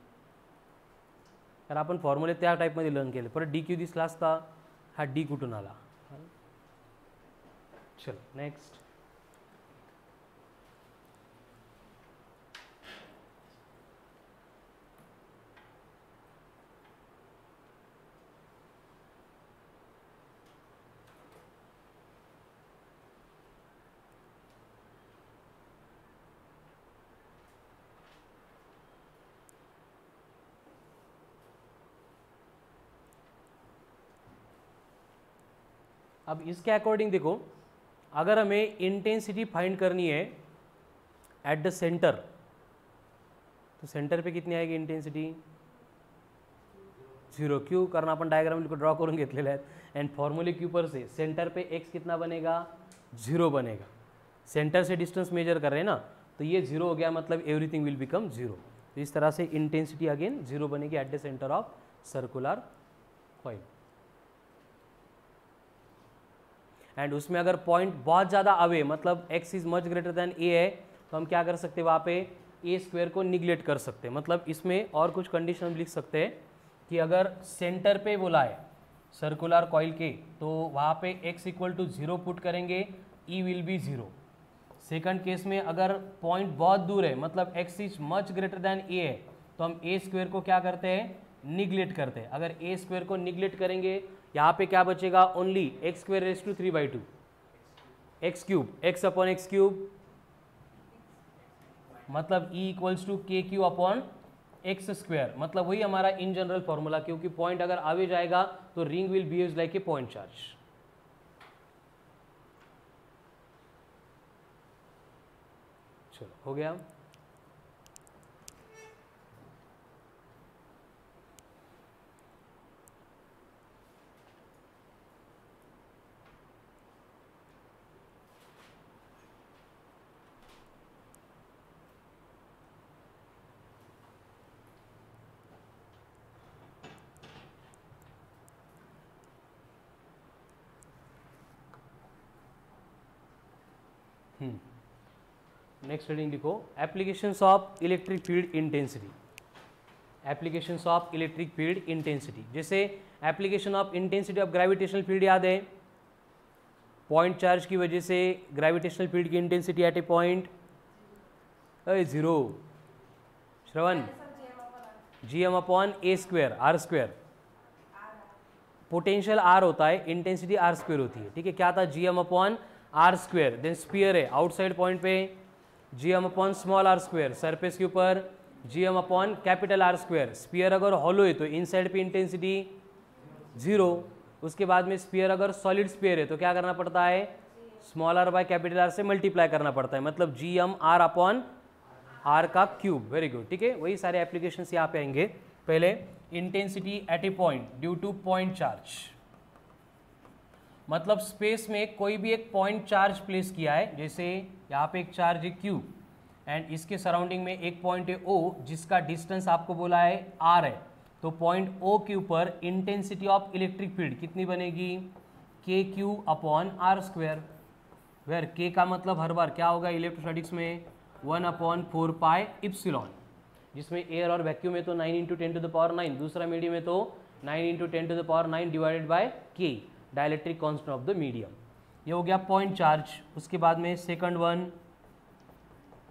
तर आपण फॉर्म्युले त्या टाईपमध्ये लर्न केले. परत डी क्यू दिसला असता, हा डी कुठून आला. चलो नेक्स्ट. अब इसके अकॉर्डिंग देखो, अगर हमें इंटेंसिटी फाइंड करनी है एट द सेंटर, तो सेंटर पे कितनी आएगी इंटेंसिटी? 0. क्यू करना, अपन डायग्राम को ड्रॉ करेंगे इतने एंड फॉर्मूले के ऊपर से सेंटर पे x कितना बनेगा? 0 बनेगा। सेंटर से डिस्टेंस मेजर कर रहे हैं ना, तो ये 0 हो गया, मतलब एवरीथिंग विल बिकम 0। तो इस तरह से इंटेंसिटी अगेन 0 बनेगी at the centre of circular coil. And उसमें अगर पॉइंट बहुत ज़्यादा अवे, मतलब x is much greater than a है, तो हम क्या कर सकते हैं वहाँ पे a स्क्वायर को निगलेक्ट कर सकते हैं। मतलब इसमें और कुछ कंडीशन लिख सकते हैं कि अगर सेंटर पे बोला है सर्कुलर कॉइल के, तो वहाँ पे x इक्वल टू 0 पुट करेंगे, e will be 0। Second case में अगर पॉइंट बहुत दूर है, मतलब x is much greater than a है, तो हम a स्क्वायर को क्या करते हैं? निगलेक्ट करते हैं। अगर a स्क्वायर को निगलेक्ट करेंगे, यहाँ पे क्या बचेगा? Only x square raise to 3/2 x cube, x upon x cube, मतलब e इक्वल्स टू के क्यू अपॉन एक्स स्क्वायर। मतलब वही हमारा इन जनरल फॉर्मूला, क्योंकि पॉइंट अगर आगे जाएगा तो ring will behave like a point charge. चलो हो गया। नेक्स्ट हेडिंग लिखो, applications of electric field intensity. Applications of electric field intensity, जैसे application of intensity of gravitational field याद है, पॉइंट चार्ज की वजह से ग्रेविटेशनल फील्ड की intensity at a point 0। Shravan, gm upon A square R square. Potential r होता है, intensity r square होती है। ठीक है, क्या था? gm upon R square. Then sphere है आउटसाइड पॉइंट पे, gm upon small r square. Surface के ऊपर gm upon capital R square. Sphere अगर हॉलो है तो इनसाइड पे इंटेंसिटी 0। उसके बाद में स्फीयर अगर सॉलिड स्फीयर है तो क्या करना पड़ता है? Small r by capital R से मल्टीप्लाई करना पड़ता है, मतलब gm r अपॉन r का क्यूब। Very good. ठीक है, वही सारे एप्लीकेशंस यहाँ पे आएंगे। पहले intensity at a point due to point charge, मतलब स्पेस में कोई भी एक पॉइंट चार्ज प्लेस किया है, जैसे यहाँ पे एक चार्ज है Q एंड इसके सराउंडिंग में एक पॉइंट है O जिसका डिस्टेंस आपको बोला है R है, तो पॉइंट O के ऊपर इंटेंसिटी ऑफ इलेक्ट्रिक फील्ड कितनी बनेगी? KQ upon R square, where K का मतलब हर बार क्या होगा इलेक्ट्रोस्टैटिक्स में? 1/4 पाई इप्सिलॉन, जिसमें एयर और वैक्यूम में तो 9 × 10⁹, दूसरा मीडियम में तो 9 × 10⁹ divided by K, dielectric constant of the medium. ये हो गया पॉइंट चार्ज। उसके बाद में second one,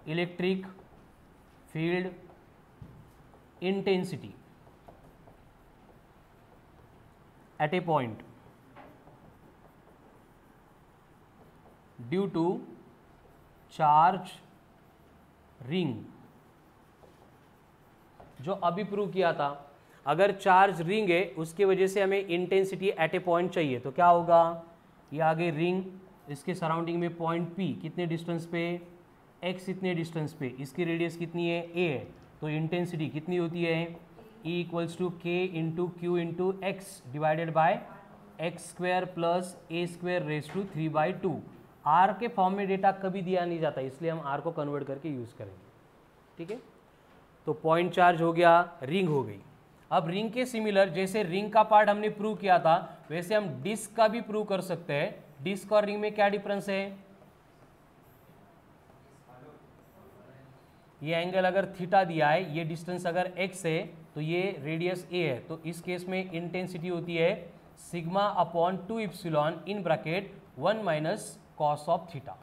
electric field intensity at a point due to charge ring, जो अभी प्रूव किया था। अगर चार्ज रिंग है उसके वजह से हमें इंटेंसिटी एट ए पॉइंट चाहिए, तो क्या होगा? ये आगे रिंग, इसके सराउंडिंग में पॉइंट P कितने डिस्टेंस पे? x इतने डिस्टेंस पे, इसकी रेडियस कितनी है? a है, तो इंटेंसिटी कितनी होती है? E equals to k into Q into X divided by X square plus A square raise to 3/2। r के फॉर्म में डेटा कभी दिया नहीं जाता, इसलिए हम r को कन्वर्ट करके यूज़ करेंगे। ठीक है, तो पॉइंट चार्ज हो गया, रिंग हो गई। अब रिंग के सिमिलर, जैसे रिंग का पार्ट हमने प्रूव किया था, वैसे हम डिस्क का भी प्रूव कर सकते हैं। डिस्क और रिंग में क्या डिफरेंस है? ये एंगल अगर थीटा दिया है, ये डिस्टेंस अगर x है, तो ये रेडियस a है, तो इस केस में इंटेंसिटी होती है sigma upon 2 epsilon in bracket 1 minus cos of theta,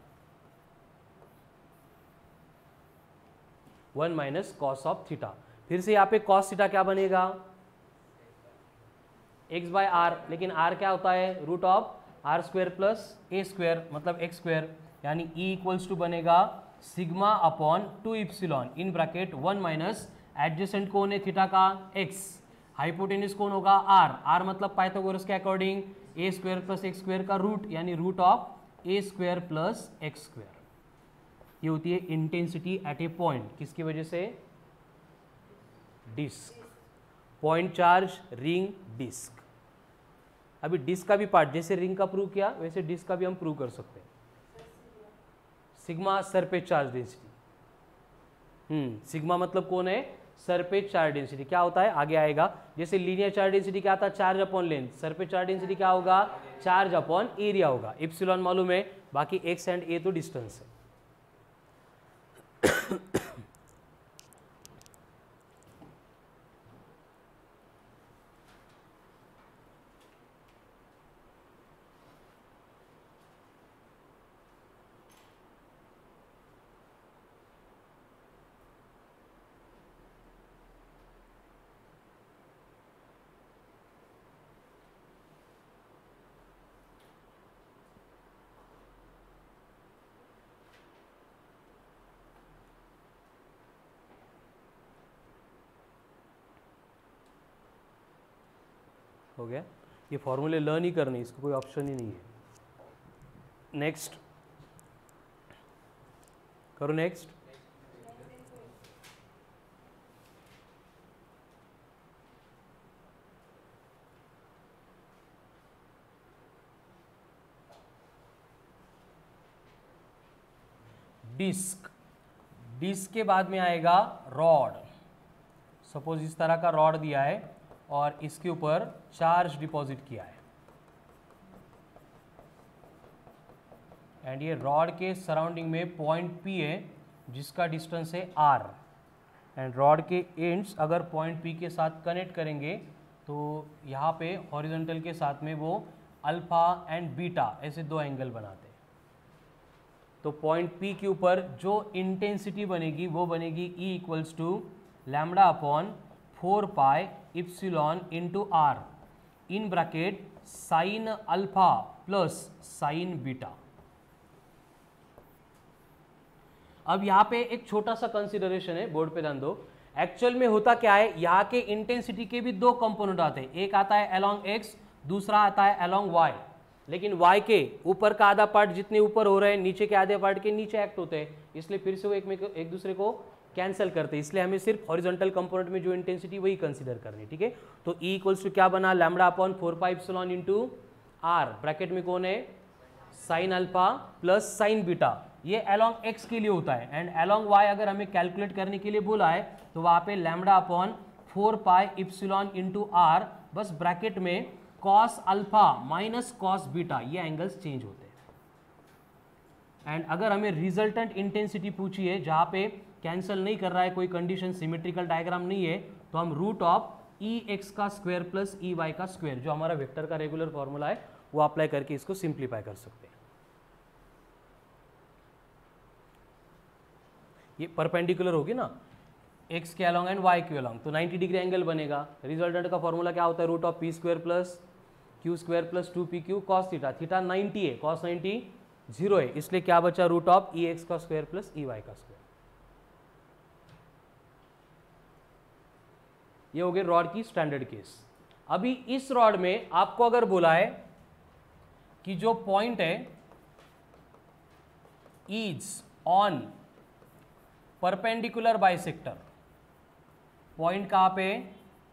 1 minus cos of theta. फिर से यहाँ पे कॉस थीटा क्या बनेगा? x बाय आर, लेकिन r क्या होता है? Root of R square plus A square, मतलब एक्स स्क्वायर, यानी E इक्वल्स टू बनेगा sigma upon 2 epsilon in bracket 1 minus adjacent कौन है थीटा का? x, हाइपोटेन्यूज कौन होगा, आर। आर मतलब पाइथागोरस के according A square plus X square का रूट, यानी root of A square plus X square. ये होती है इंटेंसिटी एट ए पॉइंट, किसकी वजह से, disc. Point charge, ring, disc. अभी डिस्क का भी पार्ट, जैसे रिंग का प्रूव किया वैसे डिस्क का भी हम प्रूव कर सकते हैं। Sigma surface charge density. Sigma मतलब कौन है, सरफेस चार्ज डेंसिटी। क्या होता है आगे आएगा, जैसे लीनियर चार्ज डेंसिटी क्या था, charge upon length. Surface charge density क्या होगा, चार्ज अपॉन एरिया होगा। एप्सिलॉन मालूम है, बाकी एक्स एंड ए तो डिस्टेंस है। हो गया, ये फॉर्मूले लर्न ही करने, इसका कोई ऑप्शन ही नहीं है। नेक्स्ट करो, नेक्स्ट। डिस्क। डिस्क के बाद में आएगा रॉड। सपोज इस तरह का रॉड दिया है और इसके ऊपर चार्ज डिपॉजिट किया है, एंड ये रॉड के सराउंडिंग में पॉइंट P है जिसका डिस्टेंस है R, एंड रॉड के एंड्स अगर पॉइंट P के साथ कनेक्ट करेंगे तो यहाँ पे हॉरिजॉन्टल के साथ में वो अल्फा एंड बीटा ऐसे दो एंगल बनाते हैं। तो पॉइंट P के ऊपर जो इंटेंसिटी बनेगी वो बनेगी E equals to lambda upon 4 pi epsilon into R in bracket sine alpha plus sine beta. अब यहाँ पे एक छोटा सा कंसिडरेशन है, बोर्ड पे ध्यान दो। एक्चुअल में होता क्या है, यहाँ के इंटेंसिटी के भी दो कंपोनेंट आते हैं, एक आता है अलोंग x, दूसरा आता है अलोंग y। लेकिन y के ऊपर का आधा पार्ट जितने ऊपर हो रहे हैं, नीचे के आधे पार्ट के नीचे एक्ट होते हैं, इसलिए फिर से वो एक दूसरे को कैंसिल करते हैं। इसलिए हमें सिर्फ हॉरिजॉन्टल कंपोनेंट में जो इंटेंसिटी वही कंसीडर करनी, ठीक है। तो E इक्वल्स टू क्या बना, lambda upon 4 pi epsilon into R, bracket में कौन है, sign alpha plus sine beta. ये अलोंग x के लिए होता है, एंड अलोंग y अगर हमें कैलकुलेट करने के लिए बोला है तो वहाँ पे lambda upon 4 pi epsilon into R, बस ब्रैकेट में cos alpha minus cos beta, ये एंगल्स चेंज होते हैं। एंड अगर हमें रिजल्टेंट इंटेंसिटी पूछी है जहाँ पे कैंसिल नहीं कर रहा है, कोई कंडीशन सिमेट्रिकल डायग्राम नहीं है, तो हम रूट ऑफ ई एक्स का स्क्वायर प्लस ई वाई का स्क्वायर, जो हमारा वेक्टर का रेगुलर फॉर्मूला है, वो अप्लाई करके इसको सिंप्लीफाई कर सकते हैं। ये परपेंडिकुलर होगी ना x के अलोंग एंड y के अलोंग, तो 90 डिग्री एंगल बनेगा। रिजल्टेंट का फॉर्मूला क्या होता है, root of P square plus Q square plus 2pq cos theta. Theta 90 है, कॉस 90 0 है, इसलिए क्या बचा, रूट ऑफ ई एक्स का स्क्वायर प्लस ई वाई का स्क्वायर। ये हो गए रॉड की स्टैंडर्ड केस। अभी इस रॉड में आपको अगर बोला है कि जो पॉइंट है is on perpendicular bisector, point कहां पे,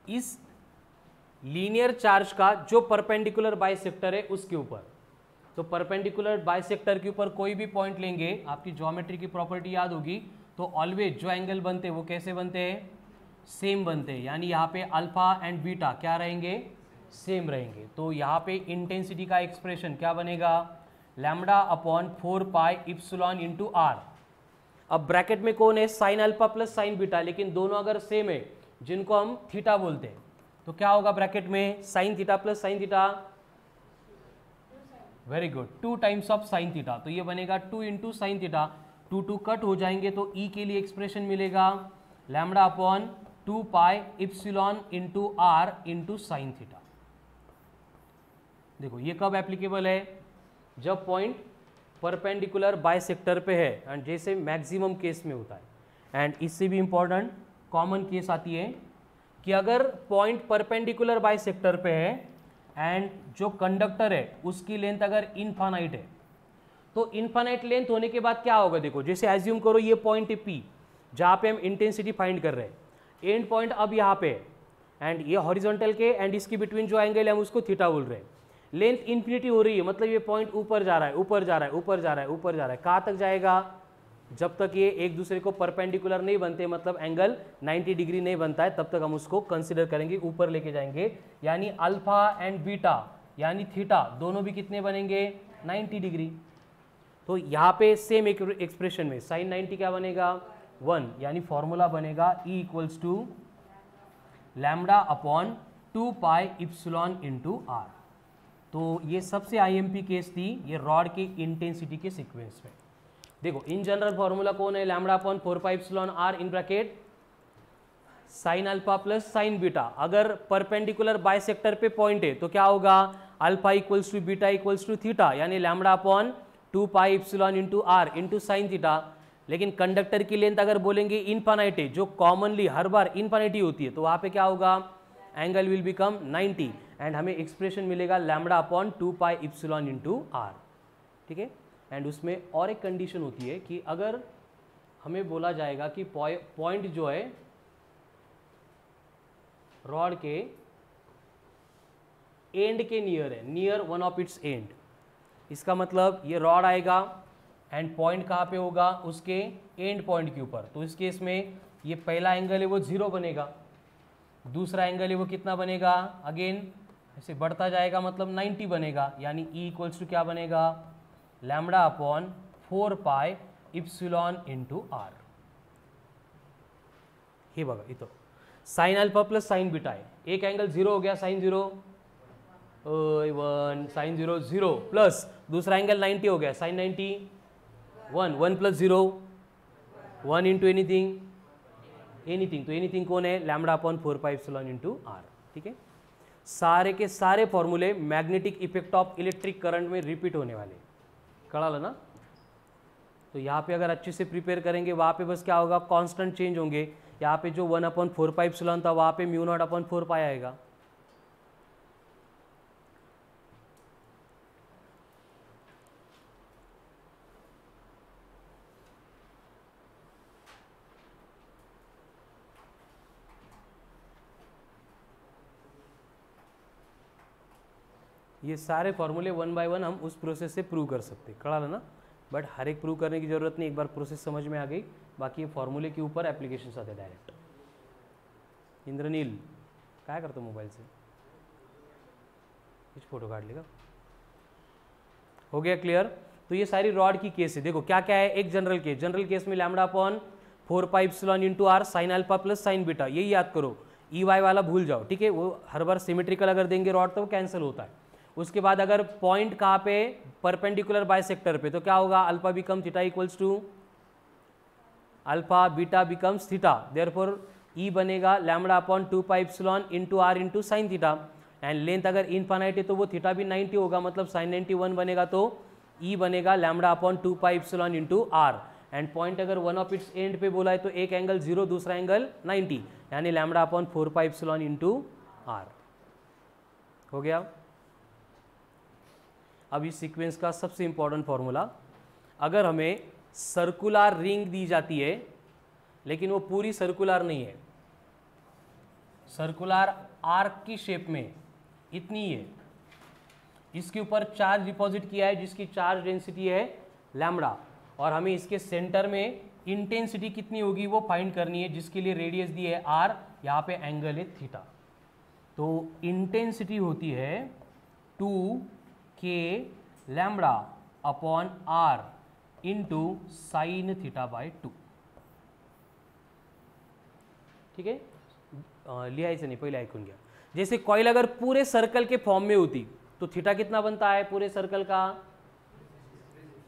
इस लीनियर चार्ज का जो परपेंडिकुलर बाइसेक्टर है उसके ऊपर। तो परपेंडिकुलर बाइसेक्टर के ऊपर कोई भी पॉइंट लेंगे, आपकी ज्योमेट्री की प्रॉपर्टी याद होगी, तो ऑलवेज जो एंगल बनते हैं वो कैसे बनते हैं, सेम बनते हैं। यानी यहाँ पे अल्फा एंड बीटा क्या रहेंगे, सेम रहेंगे। तो यहाँ पे इंटेंसिटी का एक्सप्रेशन क्या बनेगा, lambda upon 4 pi epsilon into R। अब ब्रैकेट में कौन है, sign alpha plus sine beta, लेकिन दोनों अगर सेम है, जिनको हम थीटा बोलते हैं, तो क्या होगा ब्रैकेट में, sine theta plus sine theta, very good, 2 times of sine theta. तो ये बनेगा 2 इंटू साइन थीटा, 2 कट हो जाएंगे, तो E के लिए एक्सप्रेशन मिलेगा lambda upon 2 pi epsilon into R into sine theta. देखो ये कब एप्लीकेबल है, जब पॉइंट परपेंडिकुलर बाइसेक्टर पे है, एंड जैसे मैक्सिमम केस में होता है। एंड इससे भी इंपॉर्टेंट कॉमन केस आती है कि अगर पॉइंट परपेंडिकुलर बाइसेक्टर पे है एंड जो कंडक्टर है उसकी लेंथ अगर इनफाइनाइट है, तो इनफाइनाइट लेंथ होने के बाद क्या होगा, देखो जैसे एज्यूम करो ये पॉइंट है P जहाँ पे हम इंटेंसिटी फाइंड कर रहे हैं, एंड पॉइंट अब यहाँ पे है एंड ये हॉरिजॉन्टल के एंड इसके बिटवीन जो एंगल है हम उसको थीटा बोल रहे हैं। लेंथ इन्फिनिटी हो रही है, मतलब ये पॉइंट ऊपर जा रहा है, ऊपर जा रहा है, ऊपर जा रहा है, ऊपर जा रहा है। कहाँ तक जाएगा, जब तक ये एक दूसरे को परपेंडिकुलर नहीं बनते, मतलब एंगल 90 डिग्री नहीं बनता है, तब तक हम उसको कंसिडर करेंगे, ऊपर लेके जाएंगे। यानी अल्फा एंड बीटा यानी थीटा दोनों भी कितने बनेंगे, 90 डिग्री। तो यहाँ पे सेम एक्सप्रेशन में साइन 90 क्या बनेगा, 1, यानी फॉर्मूला बनेगा E equals to lambda upon 2 pi epsilon into R. तो ये सबसे IMP केस थी ये रॉड के इंटेंसिटी के सीक्वेंस में। देखो इन जनरल फॉर्मूला कौन है, lambda upon 4 pi epsilon R in bracket sine alpha plus sine beta. अगर परपेंडिकुलर बाइसेक्टर पे पॉइंट है तो क्या होगा, alpha equals to beta equals to theta, यानी lambda upon 2 pi epsilon into R into sine theta. लेकिन conductor की length अगर बोलेंगे इनफाइनाइट है, जो कॉमनली हर बार इनफाइनाइटी होती है, तो वहाँ पे क्या होगा, एंगल विल बिकम 90 एंड हमें एक्सप्रेशन मिलेगा lambda upon 2 pi epsilon into R. ठीक है, एंड उसमें और एक कंडीशन होती है कि अगर हमें बोला जाएगा कि पॉइंट जो है रॉड के एंड के नियर है, near one of its and, इसका मतलब ये रॉड आएगा एंड पॉइंट कहाँ पे होगा, उसके एंड पॉइंट के ऊपर। तो इस केस में ये पहला एंगल है वो 0 बनेगा, दूसरा एंगल है वो कितना बनेगा, अगेन ऐसे बढ़ता जाएगा, मतलब 90 बनेगा। यानी E इक्वल्स टू क्या बनेगा, lambda upon 4 pi epsilon into R. हे बघा इथं sine alpha plus sine beta है, एक एंगल 0 हो गया, साइन 0 1 साइन 0 0 प्लस दूसरा एंगल 90 हो गया, साइन 90 1 1 प्लस 0 1 इंटू एनीथिंग, तो एनीथिंग कौन है, lambda upon 4 pi epsilon into R. ठीक है, सारे के सारे फॉर्मूले magnetic effect of electric current में रिपीट होने वाले, कळालं ना। तो यहाँ पे अगर अच्छे से प्रिपेयर करेंगे, वहाँ पे बस क्या होगा, कांस्टेंट चेंज होंगे। यहाँ पे जो 1 अपॉन 4 पाई इप्सिलॉन था, वहाँ पे म्यू नॉट अपॉन 4 पाई आएगा। ये सारे फॉर्मूले 1 बाय 1 हम उस प्रोसेस से प्रूव कर सकते, कळालं ना। बट हर एक प्रूव करने की ज़रूरत नहीं, एक बार प्रोसेस समझ में आ गई, बाकी ये फॉर्मूले के ऊपर एप्लीकेशन आते डायरेक्ट। इंद्रनील काय करतो मोबाइल से, कुछ फोटो काट लेगा, हो गया क्लियर। तो ये सारी रॉड की केस है। देखो क्या क्या है, एक जनरल केस में lambda upon 4 pi epsilon into R sine alpha plus sine beta, यही याद करो। EY वाला भूल जाओ, ठीक है, वो हर बार सिमेट्रिकल अगर देंगे रॉड तो वो कैंसिल होता है। उसके बाद अगर पॉइंट कहाँ पे, परपेंडिकुलर बाइसेक्टर पे, तो क्या होगा, alpha become theta equals to alpha beta becomes theta, therefore E बनेगा lambda upon 2 pi epsilon into R into sine theta. And length अगर इनफाइनाइट है तो वो थीटा भी 90 होगा, मतलब साइन 91 बनेगा, तो E बनेगा lambda upon 2 pi epsilon into R. And point अगर वन ऑफ इट्स एंड पे बोला है तो एक एंगल 0 दूसरा एंगल 90, यानी lambda upon 4 pi epsilon into R. हो गया। अब इस सीक्वेंस का सबसे इंपॉर्टेंट फॉर्मूला, अगर हमें सर्कुलर रिंग दी जाती है लेकिन वो पूरी सर्कुलर नहीं है, सर्कुलर आर्क की शेप में इतनी है, इसके ऊपर चार्ज डिपॉजिट किया है जिसकी चार्ज डेंसिटी है लैम्डा, और हमें इसके सेंटर में इंटेंसिटी कितनी होगी वो फाइंड करनी है, जिसके लिए रेडियस दी है आर, यहाँ पे एंगल है थीटा। तो इंटेंसिटी होती है 2k lambda upon R into sine theta by 2। ठीक है, लिहायचं नाही, पहिले ऐकून घ्या। जैसे कॉइल अगर पूरे सर्कल के फॉर्म में होती तो थीटा कितना बनता है पूरे सर्कल का,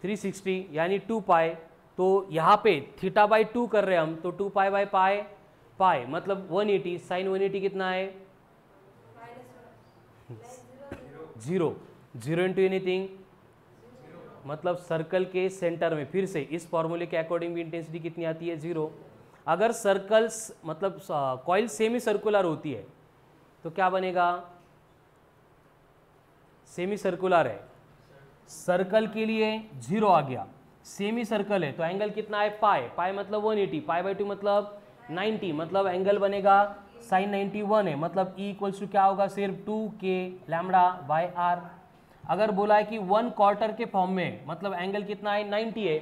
360 यानी 2 पाई। तो यहाँ पे थीटा बाई 2 कर रहे हैं हम, तो 2 पाई बाई पाई पाई मतलब 180, साइन 180 कितना है 0, 0 इंटू एनीथिंग, मतलब सर्कल के सेंटर में फिर से इस फॉर्मूले के अकॉर्डिंग भी इंटेंसिटी कितनी आती है 0। अगर सर्कल्स मतलब कॉइल सेमी सर्कुलर होती है तो क्या बनेगा, सेमी सर्कुलर है, सर्कल के लिए 0 आ गया, सेमी सर्कल है तो एंगल कितना है पाई, पाई मतलब 180, पाई बाई 2 मतलब 90, मतलब एंगल बनेगा साइन 91 है, मतलब E इक्वल्स टू क्या होगा, सिर्फ 2k लैम्बडा बाय r। अगर बोला है कि 1/4 के फॉर्म में मतलब एंगल कितना है 90 है,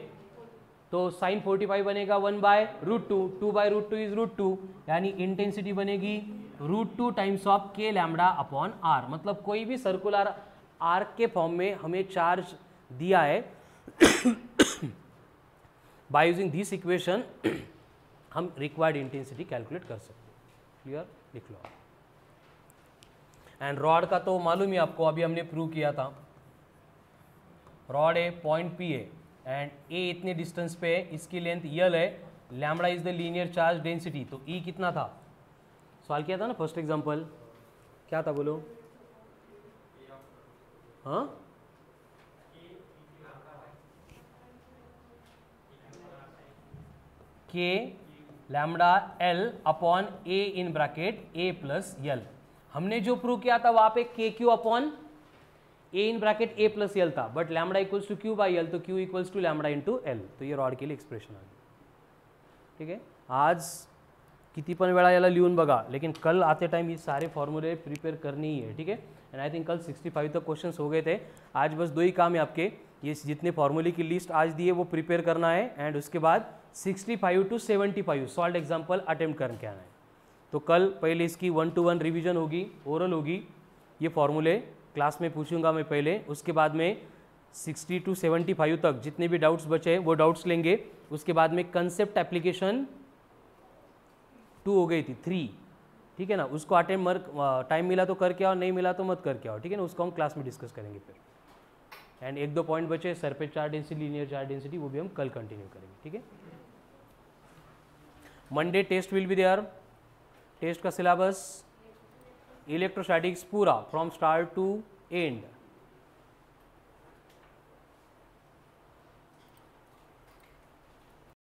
तो साइन 45 बनेगा 1/√2, 2/√2 इज √2, यानी इंटेंसिटी बनेगी √2 times of k lambda upon r। मतलब कोई भी सर्कुलर आर्क के फॉर्म में हमें चार्ज दिया है बाय यूजिंग दिस इक्वेशन हम रिक्वायर्ड इंटेंसिटी कैलकुलेट कर सकते हैं। क्लियर, लिख लो। एंड रॉड का तो मालूम ही आपको, अभी हमने प्रूव किया था, रॉड है, पॉइंट P है एंड A इतने डिस्टेंस पे है, इसकी लेंथ L है, lambda is the linear charge density, तो E कितना था, सवाल किया था ना फर्स्ट एग्जांपल, क्या था बोलो, हाँ K lambda L upon A in bracket A plus L। हमने जो प्रूव किया था वहां पे KQ upon A in bracket A plus L था, but lambda equals to Q by L, तो Q equals to lambda into L, तो ये रॉड के लिए एक्सप्रेशन आ गई। ठीक है, आज किती पण वेळा याला लिहून बघा, लेकिन कल आते टाइम ये सारे फॉर्मूले प्रिपेयर करनी ही है। ठीक है, एंड आई थिंक कल 65 तक क्वेश्चंस हो गए थे, आज बस 2 ही काम है आपके, ये जितने फॉर्मूले की लिस्ट आज दी है वो प्रिपेयर करना है एंड उसके बाद 65 to 75 सॉल्व एग्जाम्पल अटेम्प्ट करके आना है। तो कल पहले इसकी 1 to 1 रिविजन होगी, ओरल होगी, ये फॉर्मूले क्लास में पूछूंगा मैं पहले, उसके बाद में 60 to 75 तक जितने भी डाउट्स बचे वो डाउट्स लेंगे, उसके बाद में कंसेप्ट एप्लीकेशन 2 हो गई थी 3, ठीक है ना, उसको अटेम्प्ट टाइम मिला तो करके आओ, नहीं मिला तो मत करके आओ, ठीक है ना, उसको हम क्लास में डिस्कस करेंगे फिर। एंड 1-2 पॉइंट बचे, surface charge density, linear charge density, वो भी हम कल कंटिन्यू करेंगे। ठीक है, Monday test will be there, test का सिलेबस इलेक्ट्रोस्टैटिक्स पूरा फ्रॉम स्टार्ट टू एंड,